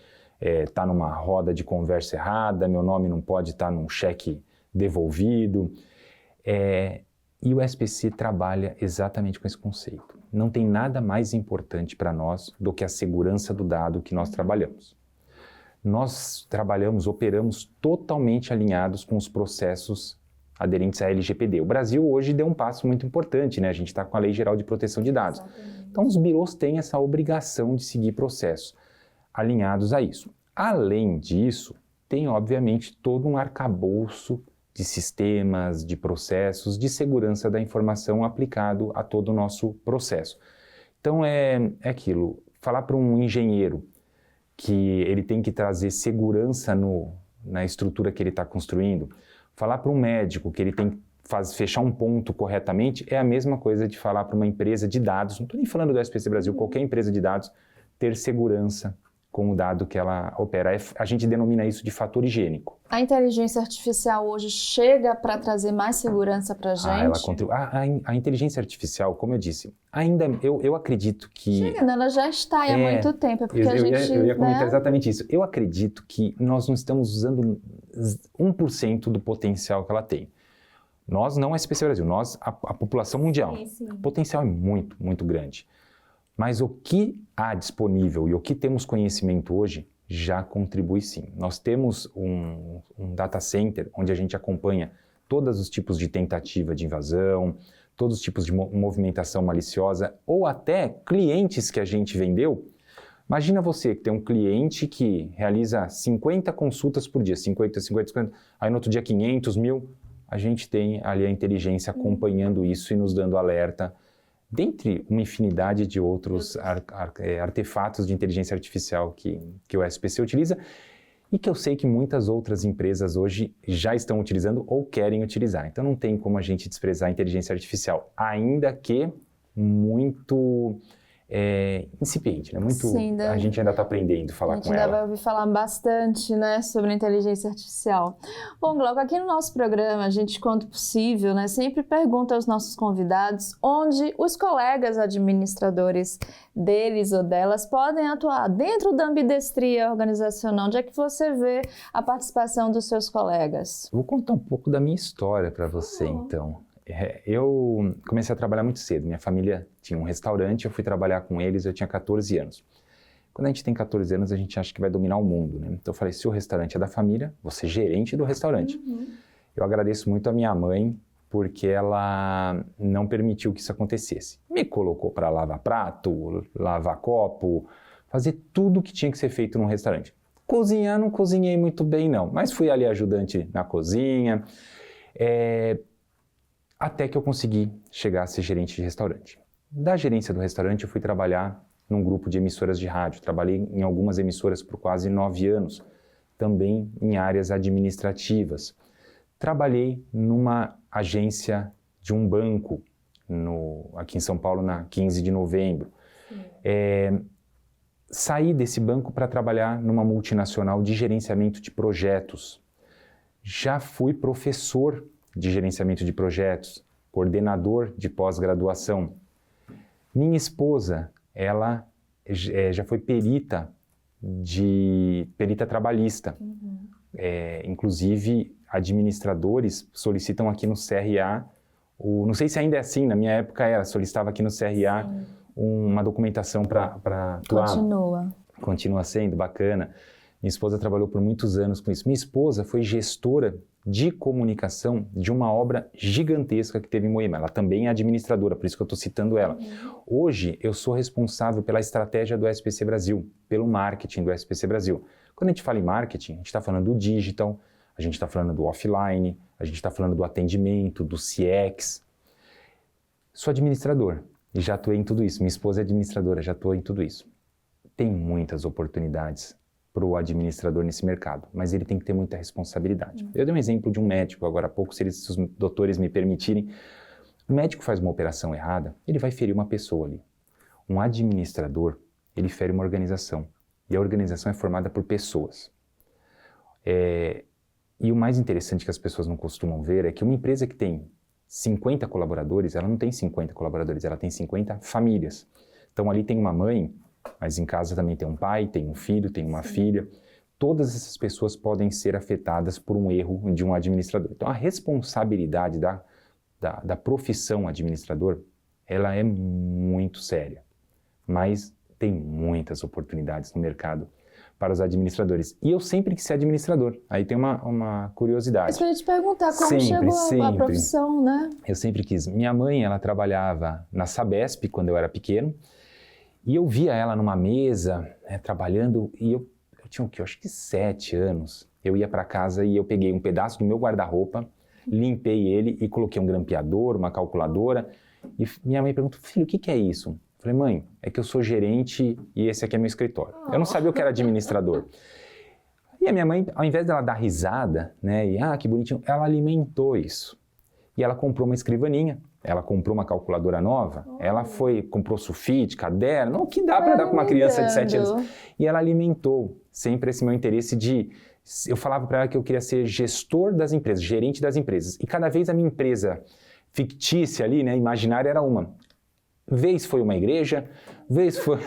tá numa roda de conversa errada, meu nome não pode estar num cheque devolvido. E o SPC trabalha exatamente com esse conceito. Não tem nada mais importante para nós do que a segurança do dado que nós trabalhamos. Nós operamos totalmente alinhados com os processos aderentes à LGPD. O Brasil hoje deu um passo muito importante, né? A gente está com a Lei Geral de Proteção de Dados. Exatamente. Então, os birôs têm essa obrigação de seguir processos alinhados a isso. Além disso, tem, obviamente, todo um arcabouço de sistemas, de processos, de segurança da informação aplicado a todo o nosso processo. Então, é aquilo, falar para um engenheiro que ele tem que trazer segurança na estrutura que ele está construindo, falar para um médico que ele tem que fechar um ponto corretamente, é a mesma coisa de falar para uma empresa de dados, não estou nem falando do SPC Brasil, qualquer empresa de dados, ter segurança com o dado que ela opera. A gente denomina isso de fator higiênico. A inteligência artificial hoje chega para trazer mais segurança para a gente? A inteligência artificial, como eu disse, ainda eu acredito que... Chega, ela já está há muito tempo, porque eu ia comentar exatamente isso. Eu acredito que nós não estamos usando 1% do potencial que ela tem. Nós, não a SPC Brasil, nós, a população mundial. Sim. O potencial é muito, muito grande. Mas o que há disponível e o que temos conhecimento hoje já contribui sim. Nós temos um data center onde a gente acompanha todos os tipos de tentativa de invasão, todos os tipos de movimentação maliciosa ou até clientes que a gente vendeu. Imagina você que tem um cliente que realiza 50 consultas por dia, 50, aí no outro dia 500, 1000. A gente tem ali a inteligência acompanhando isso e nos dando alerta, dentre uma infinidade de outros artefatos de inteligência artificial que o SPC utiliza e que eu sei que muitas outras empresas hoje já estão utilizando ou querem utilizar. Então não tem como a gente desprezar a inteligência artificial, ainda que muito incipiente, né? Sim, a gente ainda está aprendendo a falar com ela. A gente ainda vai ouvir falar bastante, né, sobre a inteligência artificial. Bom, Glauco, aqui no nosso programa, a gente, quando possível, né, sempre pergunta aos nossos convidados onde os colegas administradores deles ou delas podem atuar dentro da ambidestria organizacional. Onde é que você vê a participação dos seus colegas? Vou contar um pouco da minha história para você, então. Eu comecei a trabalhar muito cedo. Minha família tinha um restaurante, eu fui trabalhar com eles, eu tinha 14 anos. Quando a gente tem 14 anos, a gente acha que vai dominar o mundo, né? Então eu falei, se o restaurante é da família, vou ser gerente do restaurante. Uhum. Eu agradeço muito a minha mãe, porque ela não permitiu que isso acontecesse. Me colocou para lavar prato, lavar copo, fazer tudo o que tinha que ser feito num restaurante. Cozinhar, não cozinhei muito bem não, mas fui ali ajudante na cozinha. Até que eu consegui chegar a ser gerente de restaurante. Da gerência do restaurante, eu fui trabalhar num grupo de emissoras de rádio. Trabalhei em algumas emissoras por quase 9 anos, também em áreas administrativas. Trabalhei numa agência de um banco, aqui em São Paulo, na 15 de novembro. Saí desse banco para trabalhar numa multinacional de gerenciamento de projetos. Já fui professor de gerenciamento de projetos, coordenador de pós-graduação. Minha esposa, ela já foi perita trabalhista. Uhum. Inclusive, administradores solicitam aqui no CRA, não sei se ainda é assim, na minha época solicitava aqui no CRA uma documentação para atuar. Continua sendo, bacana. Minha esposa trabalhou por muitos anos com isso. Minha esposa foi gestora de comunicação de uma obra gigantesca que teve em Moema. Ela também é administradora, por isso que eu estou citando ela. Hoje, eu sou responsável pela estratégia do SPC Brasil, pelo marketing do SPC Brasil. Quando a gente fala em marketing, a gente está falando do digital, a gente está falando do offline, a gente está falando do atendimento, do CX. Sou administrador e já atuei em tudo isso. Minha esposa é administradora, já atuou em tudo isso. Tem muitas oportunidades para o administrador nesse mercado, mas ele tem que ter muita responsabilidade. Eu dei um exemplo de um médico agora há pouco, se os doutores me permitirem. O médico faz uma operação errada, ele vai ferir uma pessoa ali. Um administrador, ele fere uma organização, e a organização é formada por pessoas. E o mais interessante que as pessoas não costumam ver é que uma empresa que tem 50 colaboradores, ela não tem 50 colaboradores, ela tem 50 famílias. Então ali tem uma mãe, mas em casa também tem um pai, tem um filho, tem uma filha. todas essas pessoas podem ser afetadas por um erro de um administrador. Então, a responsabilidade da profissão administrador, ela é muito séria, mas tem muitas oportunidades no mercado para os administradores. E eu sempre quis ser administrador. Aí tem uma curiosidade. Eu ia te perguntar como chegou a profissão, né? Eu sempre quis. Minha mãe, ela trabalhava na Sabesp quando eu era pequeno, e eu via ela numa mesa, né, trabalhando, e eu tinha o quê? Eu acho que 7 anos. Eu ia para casa e eu peguei um pedaço do meu guarda-roupa, limpei ele e coloquei um grampeador, uma calculadora, e minha mãe perguntou, filho, o que é isso? Eu falei, mãe, é que eu sou gerente e esse aqui é meu escritório. Eu não sabia o que era administrador. E a minha mãe, ao invés dela dar risada, né, e que bonitinho, ela alimentou isso. E ela comprou uma escrivaninha, ela comprou uma calculadora nova, ela comprou sulfite, caderno, o que dá para dar com uma criança de 7 anos. E ela alimentou sempre esse meu interesse eu falava para ela que eu queria ser gestor das empresas, gerente das empresas. E cada vez a minha empresa fictícia ali, né, imaginária, era uma. Vez foi uma igreja, vez foi...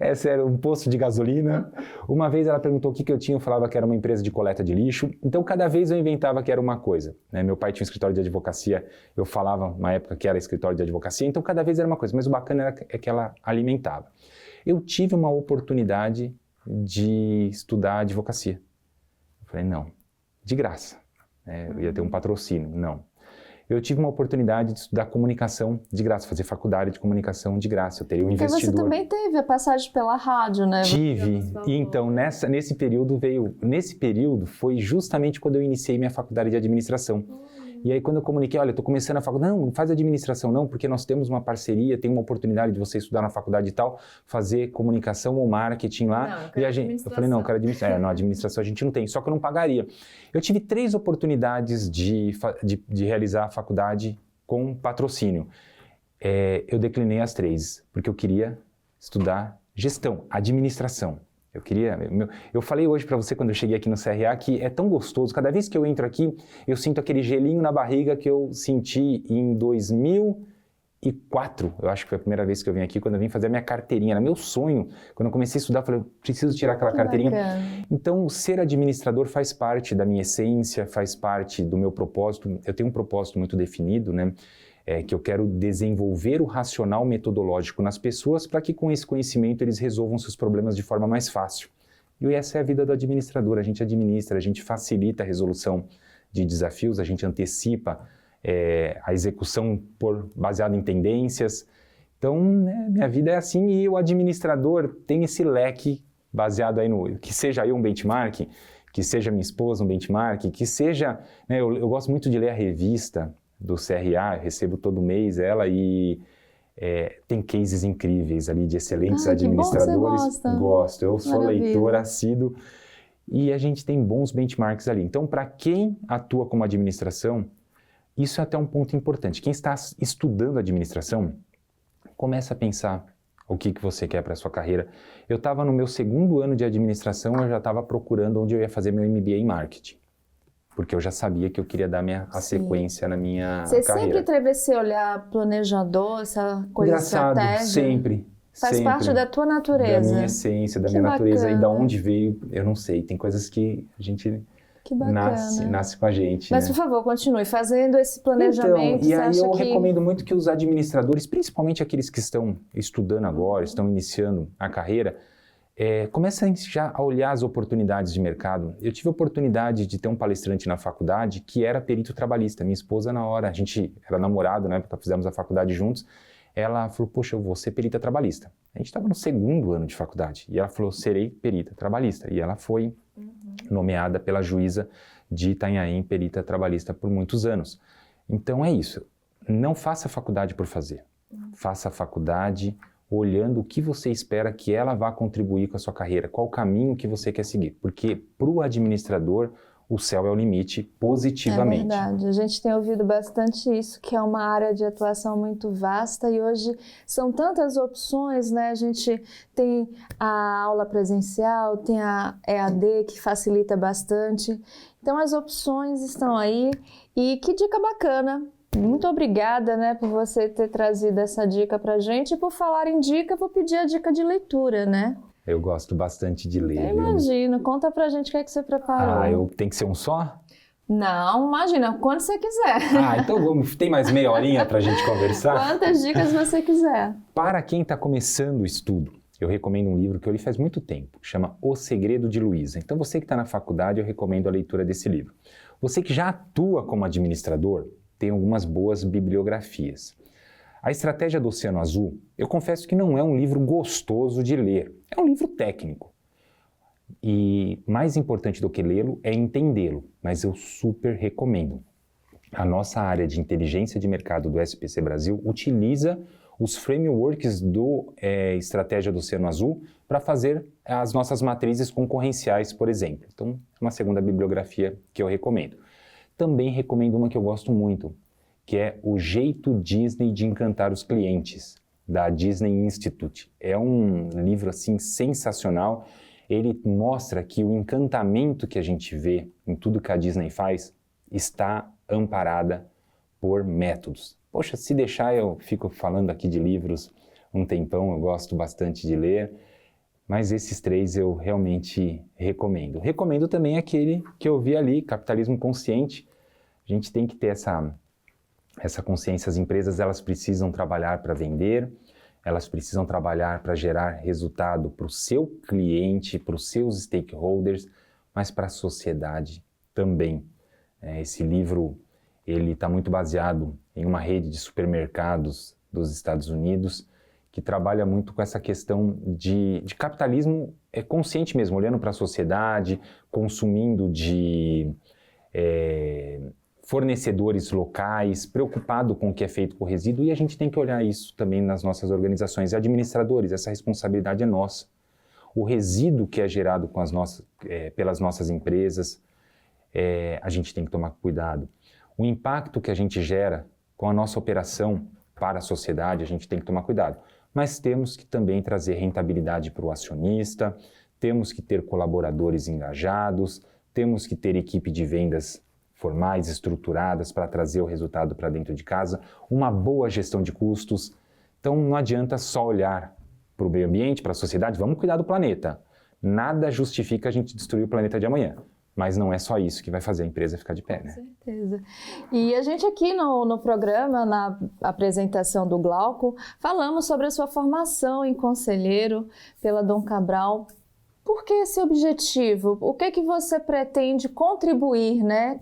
Essa era um posto de gasolina. Uma vez ela perguntou o que eu tinha, eu falava que era uma empresa de coleta de lixo. Então, cada vez eu inventava que era uma coisa, né? Meu pai tinha um escritório de advocacia, eu falava uma época que era escritório de advocacia, então cada vez era uma coisa. Mas o bacana é que ela alimentava. Eu tive uma oportunidade de estudar advocacia. Eu falei, não, de graça. Eu ia ter um patrocínio, não. Eu tive uma oportunidade de estudar comunicação de graça, fazer faculdade de comunicação de graça. Eu teria um investidor. Porque você também teve a passagem pela rádio, né? Tive. E então, nesse período foi justamente quando eu iniciei minha faculdade de administração. E aí, quando eu comuniquei, olha, eu estou começando a faculdade, não faz administração não, porque nós temos uma parceria, tem uma oportunidade de você estudar na faculdade e tal, fazer comunicação ou marketing lá. Não, eu falei, não, eu quero administração. Não, administração a gente não tem, só que eu não pagaria. Eu tive 3 oportunidades de realizar a faculdade com patrocínio. Eu declinei as 3, porque eu queria estudar gestão, administração. Eu falei hoje para você quando eu cheguei aqui no CRA que é tão gostoso, cada vez que eu entro aqui, eu sinto aquele gelinho na barriga que eu senti em 2004, eu acho que foi a primeira vez que eu vim aqui, quando eu vim fazer a minha carteirinha, era meu sonho, quando eu comecei a estudar, eu falei, eu preciso tirar aquela carteirinha. Bacana. Então, ser administrador faz parte da minha essência, faz parte do meu propósito, eu tenho um propósito muito definido, né? Que eu quero desenvolver o racional metodológico nas pessoas para que com esse conhecimento eles resolvam seus problemas de forma mais fácil. E essa é a vida do administrador, a gente administra, a gente facilita a resolução de desafios, a gente antecipa a execução baseada em tendências. Então, né, minha vida é assim e o administrador tem esse leque baseado aí que seja eu um benchmark, que seja minha esposa um benchmark, que seja... Né, eu gosto muito de ler a revista do CRA, eu recebo todo mês ela e tem cases incríveis ali de excelentes administradores. Que bom, você gosta. Gosto, eu sou Maravilha. leitor assíduo e a gente tem bons benchmarks ali. Então, para quem atua como administração, isso é até um ponto importante. Quem está estudando administração, começa a pensar o que você quer para a sua carreira. Eu estava no meu 2º ano de administração, eu já estava procurando onde eu ia fazer meu MBA em marketing. Porque eu já sabia que eu queria dar a sequência na minha Você carreira. sempre teve esse olhar planejador, essa coisa Engraçado, estratégica? sempre. Faz sempre. parte da tua natureza. Da minha essência, da Que minha natureza. bacana. E da onde veio, eu não sei. Tem coisas que a gente Que bacana. nasce com a gente. Mas, né? por favor, continue fazendo esse planejamento. Então, e aí eu recomendo muito que os administradores, principalmente aqueles que estão estudando agora, estão iniciando a carreira, comecem já a olhar as oportunidades de mercado. Eu tive a oportunidade de ter um palestrante na faculdade que era perito trabalhista. Minha esposa, na hora, a gente era namorado, na época fizemos a faculdade juntos, ela falou, poxa, eu vou ser perita trabalhista. A gente estava no 2º ano de faculdade e ela falou, serei perita trabalhista. E ela foi nomeada pela juíza de Itanhaém perita trabalhista por muitos anos. Então é isso, não faça faculdade por fazer. Faça a faculdade olhando o que você espera que ela vá contribuir com a sua carreira, qual o caminho que você quer seguir. Porque para o administrador, o céu é o limite positivamente. É verdade, a gente tem ouvido bastante isso, que é uma área de atuação muito vasta e hoje são tantas opções, né? A gente tem a aula presencial, tem a EAD que facilita bastante, então as opções estão aí e que dica bacana. Muito obrigada, né, por você ter trazido essa dica pra gente e por falar em dica, vou pedir a dica de leitura, né? Eu gosto bastante de ler. Imagina, conta pra gente o que é que você preparou. Tem que ser um só? Não, imagina, quando você quiser. Então tem mais meia horinha pra gente conversar? Quantas dicas você quiser. Para quem está começando o estudo, eu recomendo um livro que eu li faz muito tempo, que chama O Segredo de Luiza. Então você que está na faculdade, eu recomendo a leitura desse livro. Você que já atua como administrador, tem algumas boas bibliografias. A Estratégia do Oceano Azul, eu confesso que não é um livro gostoso de ler, é um livro técnico. E mais importante do que lê-lo é entendê-lo, mas eu super recomendo. A nossa área de inteligência de mercado do SPC Brasil utiliza os frameworks do Estratégia do Oceano Azul para fazer as nossas matrizes concorrenciais, por exemplo. Então, é uma segunda bibliografia que eu recomendo. Também recomendo uma que eu gosto muito, que é O Jeito Disney de Encantar os Clientes, da Disney Institute. É um livro assim sensacional. Ele mostra que o encantamento que a gente vê em tudo que a Disney faz está amparada por métodos. Poxa, se deixar eu fico falando aqui de livros um tempão, eu gosto bastante de ler, mas esses três eu realmente recomendo. Recomendo também aquele que eu vi ali, Capitalismo Consciente. A gente tem que ter essa consciência. As empresas elas precisam trabalhar para vender, elas precisam trabalhar para gerar resultado para o seu cliente, para os seus stakeholders, mas para a sociedade também. Esse livro ele está muito baseado em uma rede de supermercados dos Estados Unidos que trabalha muito com essa questão de capitalismo consciente mesmo, olhando para a sociedade, consumindo de fornecedores locais, preocupado com o que é feito com o resíduo, e a gente tem que olhar isso também nas nossas organizações. E administradores, essa responsabilidade é nossa. O resíduo que é gerado com pelas nossas empresas, a gente tem que tomar cuidado. O impacto que a gente gera com a nossa operação para a sociedade, a gente tem que tomar cuidado. Mas temos que também trazer rentabilidade para o acionista, temos que ter colaboradores engajados, temos que ter equipe de vendas formais, estruturadas para trazer o resultado para dentro de casa, uma boa gestão de custos. Então não adianta só olhar para o meio ambiente, para a sociedade, vamos cuidar do planeta. Nada justifica a gente destruir o planeta de amanhã. Mas não é só isso que vai fazer a empresa ficar de pé, né? Com certeza. E a gente aqui no programa, na apresentação do Glauco, falamos sobre a sua formação em conselheiro pela Dom Cabral. Por que esse objetivo? O que que você pretende contribuir, né,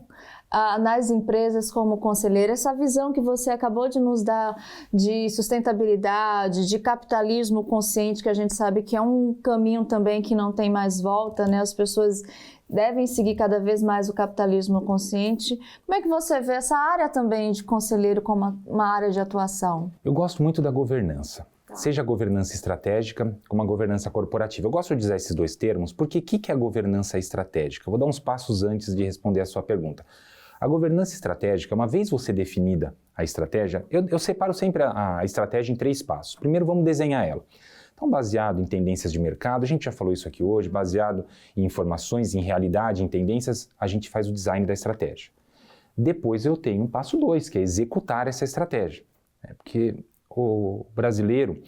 nas empresas como conselheiro? Essa visão que você acabou de nos dar de sustentabilidade, de capitalismo consciente, que a gente sabe que é um caminho também que não tem mais volta, né? As pessoas devem seguir cada vez mais o capitalismo consciente. Como é que você vê essa área também de conselheiro como uma área de atuação? Eu gosto muito da governança. Seja a governança estratégica como a governança corporativa. Eu gosto de usar esses dois termos porque o que é a governança estratégica? Eu vou dar uns passos antes de responder a sua pergunta. A governança estratégica, uma vez você definida a estratégia, eu separo sempre a estratégia em 3 passos. Primeiro, vamos desenhar ela. Então, baseado em tendências de mercado, a gente já falou isso aqui hoje, baseado em informações, em realidade, em tendências, a gente faz o design da estratégia. Depois eu tenho um passo 2, que é executar essa estratégia. Porque o brasileiro,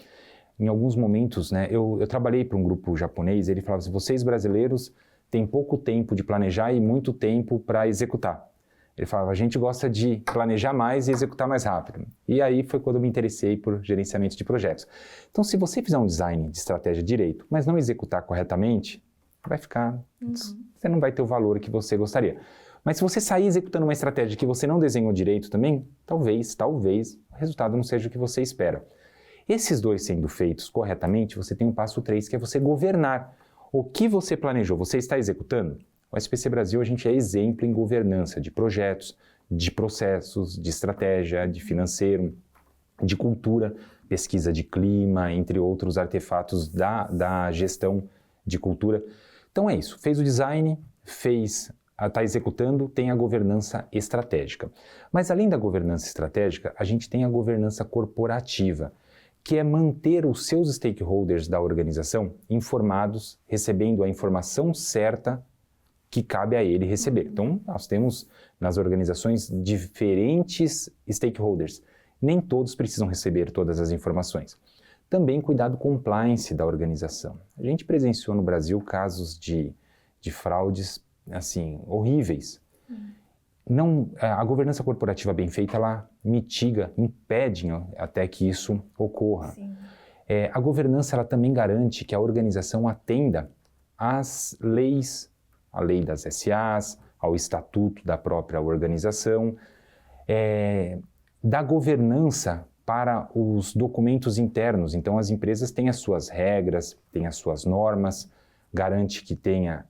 em alguns momentos, né, eu trabalhei para um grupo japonês, ele falava assim, vocês brasileiros têm pouco tempo de planejar e muito tempo para executar. Ele falava, a gente gosta de planejar mais e executar mais rápido. E aí foi quando eu me interessei por gerenciamento de projetos. Então, se você fizer um design de estratégia direito, mas não executar corretamente, vai ficar... Você não vai ter o valor que você gostaria. Mas se você sair executando uma estratégia que você não desenhou direito também, talvez o resultado não seja o que você espera. Esses dois sendo feitos corretamente, você tem um passo 3, que é você governar. O que você planejou, você está executando? O SPC Brasil, a gente é exemplo em governança de projetos, de processos, de estratégia, de financeiro, de cultura, pesquisa de clima, entre outros artefatos da gestão de cultura. Então é isso, fez o design, está executando, tem a governança estratégica. Mas além da governança estratégica, a gente tem a governança corporativa, que é manter os seus stakeholders da organização informados, recebendo a informação certa que cabe a ele receber. Então, nós temos nas organizações diferentes stakeholders. Nem todos precisam receber todas as informações. Também cuidar do compliance da organização. A gente presenciou no Brasil casos de fraudes, assim, horríveis. Não, a governança corporativa bem feita, ela mitiga, impede até que isso ocorra. A governança, ela também garante que a organização atenda às leis, a lei das SAs, ao estatuto da própria organização, da governança para os documentos internos. Então, as empresas têm as suas regras, têm as suas normas, garante que tenha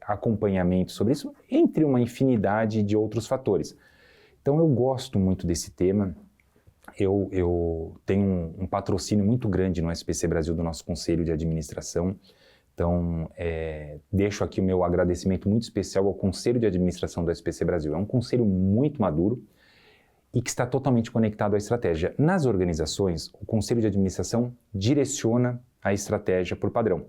acompanhamento sobre isso, entre uma infinidade de outros fatores. Então, eu gosto muito desse tema. Eu tenho um patrocínio muito grande no SPC Brasil do nosso Conselho de Administração. Então, deixo aqui o meu agradecimento muito especial ao Conselho de Administração do SPC Brasil. É um conselho muito maduro e que está totalmente conectado à estratégia. Nas organizações, o Conselho de Administração direciona a estratégia por padrão.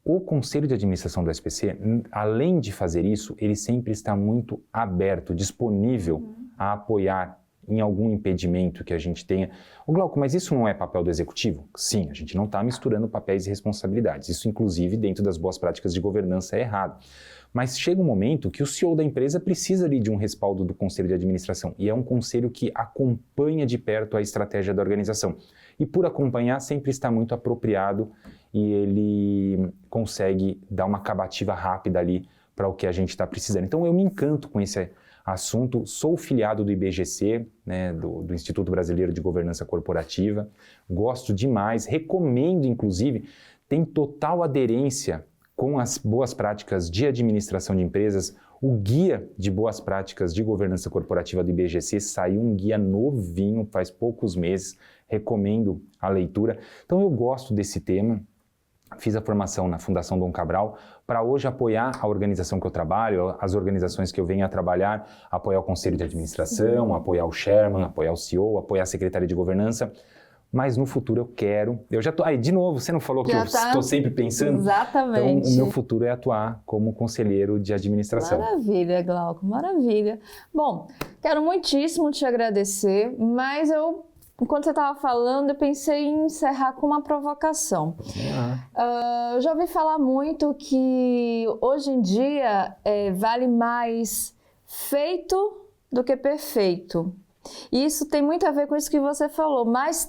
O Conselho de Administração do SPC, além de fazer isso, ele sempre está muito aberto, disponível a apoiar em algum impedimento que a gente tenha. Glauco, mas isso não é papel do executivo? Sim, a gente não está misturando papéis e responsabilidades. Isso, inclusive, dentro das boas práticas de governança é errado. Mas chega um momento que o CEO da empresa precisa ali de um respaldo do Conselho de Administração. E é um conselho que acompanha de perto a estratégia da organização. E por acompanhar, sempre está muito apropriado e ele consegue dar uma acabativa rápida ali para o que a gente está precisando. Então eu me encanto com esse assunto, sou filiado do IBGC, né, do Instituto Brasileiro de Governança Corporativa, gosto demais, recomendo inclusive, tem total aderência com as boas práticas de administração de empresas. O guia de boas práticas de governança corporativa do IBGC saiu um guia novinho, faz poucos meses, recomendo a leitura. Então eu gosto desse tema. Fiz a formação na Fundação Dom Cabral para hoje apoiar a organização que eu trabalho, as organizações que eu venho a trabalhar, apoiar o Conselho de Administração, apoiar o Chairman, apoiar o CEO, apoiar a Secretaria de Governança. Mas no futuro eu já estou... Aí, de novo, você não falou que eu estou sempre pensando? Exatamente. Então, o meu futuro é atuar como conselheiro de administração. Maravilha, Glauco, maravilha. Bom, quero muitíssimo te agradecer, mas enquanto você estava falando, eu pensei em encerrar com uma provocação. Eu já ouvi falar muito que hoje em dia vale mais feito do que perfeito. E isso tem muito a ver com isso que você falou. Menos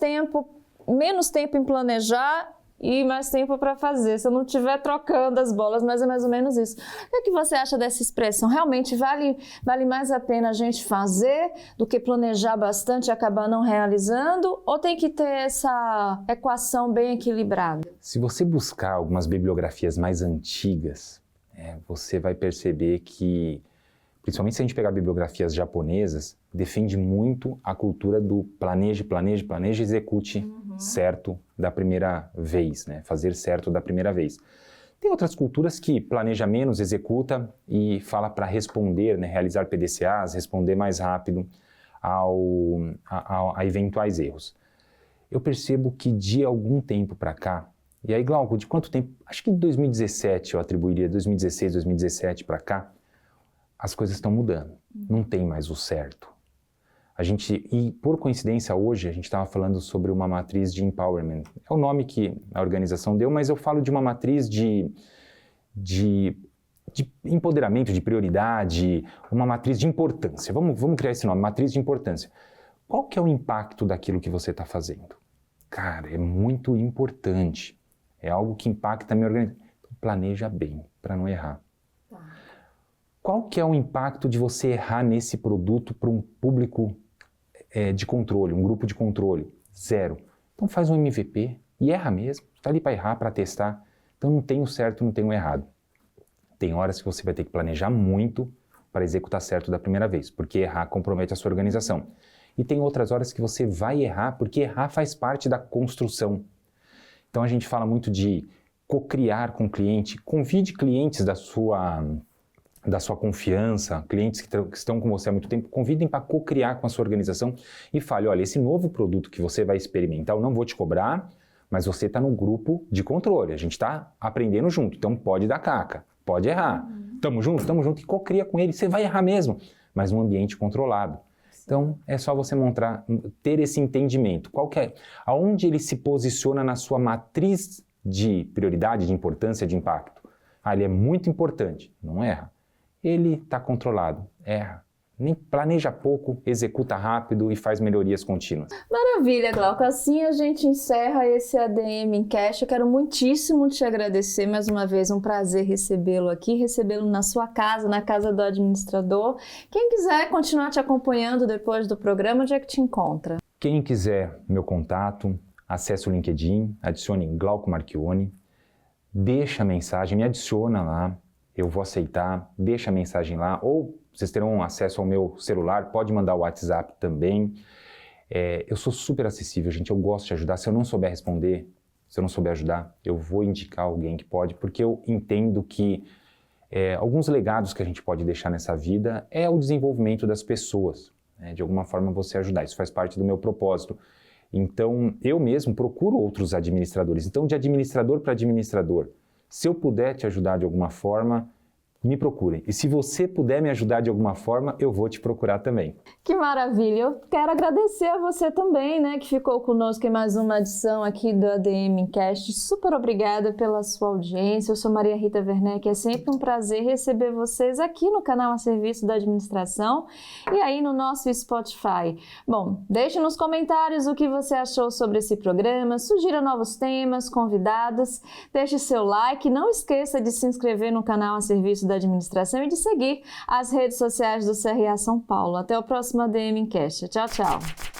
tempo em planejar e mais tempo para fazer. Se eu não estiver trocando as bolas, mas é mais ou menos isso. O que você acha dessa expressão? Realmente vale mais a pena a gente fazer do que planejar bastante e acabar não realizando? Ou tem que ter essa equação bem equilibrada? Se você buscar algumas bibliografias mais antigas, você vai perceber que, principalmente se a gente pegar bibliografias japonesas, defende muito a cultura do planeje, execute certo da primeira vez, né? Fazer certo da primeira vez. Tem outras culturas que planeja menos, executa e fala para responder, né? Realizar PDCAs, responder mais rápido a eventuais erros. Eu percebo que de algum tempo para cá, e aí, Glauco, de quanto tempo? Acho que de 2017 eu atribuiria, 2016, 2017 para cá, as coisas estão mudando. Não tem mais o certo. E por coincidência hoje a gente estava falando sobre uma matriz de empowerment. É o nome que a organização deu, mas eu falo de uma matriz de empoderamento, de prioridade, uma matriz de importância. Vamos criar esse nome, matriz de importância. Qual que é o impacto daquilo que você está fazendo? Cara, é muito importante. É algo que impacta a minha organização. Então, planeja bem, para não errar. Qual que é o impacto de você errar nesse produto para um público de controle, um grupo de controle? Zero. Então faz um MVP e erra mesmo. Está ali para errar, para testar. Então não tem o certo, não tem o errado. Tem horas que você vai ter que planejar muito para executar certo da primeira vez, porque errar compromete a sua organização. E tem outras horas que você vai errar, porque errar faz parte da construção. Então a gente fala muito de co-criar com o cliente. Convide clientes da sua confiança, clientes que estão com você há muito tempo, convidem para co-criar com a sua organização e fale, olha, esse novo produto que você vai experimentar, eu não vou te cobrar, mas você está no grupo de controle, a gente está aprendendo junto, então pode dar caca, pode errar. Tamo junto, e co-cria com ele, você vai errar mesmo, mas num ambiente controlado. Então, é só você ter esse entendimento. Aonde ele se posiciona na sua matriz de prioridade, de importância, de impacto. Ele é muito importante, não erra. Ele está controlado, erra. Nem planeja pouco, executa rápido e faz melhorias contínuas. Maravilha, Glauco. Assim a gente encerra esse ADM Encash. Eu quero muitíssimo te agradecer mais uma vez. Um prazer recebê-lo aqui, recebê-lo na sua casa, na casa do administrador. Quem quiser continuar te acompanhando depois do programa, onde é que te encontra? Quem quiser meu contato, acesse o LinkedIn, adicione Glauco Marchioni, deixa a mensagem, me adiciona lá, eu vou aceitar, deixa a mensagem lá, ou vocês terão acesso ao meu celular, pode mandar o WhatsApp também. Eu sou super acessível, gente, eu gosto de ajudar. Se eu não souber responder, se eu não souber ajudar, eu vou indicar alguém que pode, porque eu entendo que alguns legados que a gente pode deixar nessa vida é o desenvolvimento das pessoas, né? De alguma forma você ajudar, isso faz parte do meu propósito. Então, eu mesmo procuro outros administradores. Então, de administrador para administrador, se eu puder te ajudar de alguma forma, me procurem. E se você puder me ajudar de alguma forma, eu vou te procurar também. Que maravilha! Eu quero agradecer a você também, né, que ficou conosco em mais uma edição aqui do ADM Encash. Super obrigada pela sua audiência. Eu sou Maria Rita Werneck. É sempre um prazer receber vocês aqui no canal A Serviço da Administração e aí no nosso Spotify. Bom, deixe nos comentários o que você achou sobre esse programa, sugira novos temas, convidados, deixe seu like, não esqueça de se inscrever no canal A Serviço da Administração e de seguir as redes sociais do CRA São Paulo. Até o próximo ADM Encash. Tchau, tchau!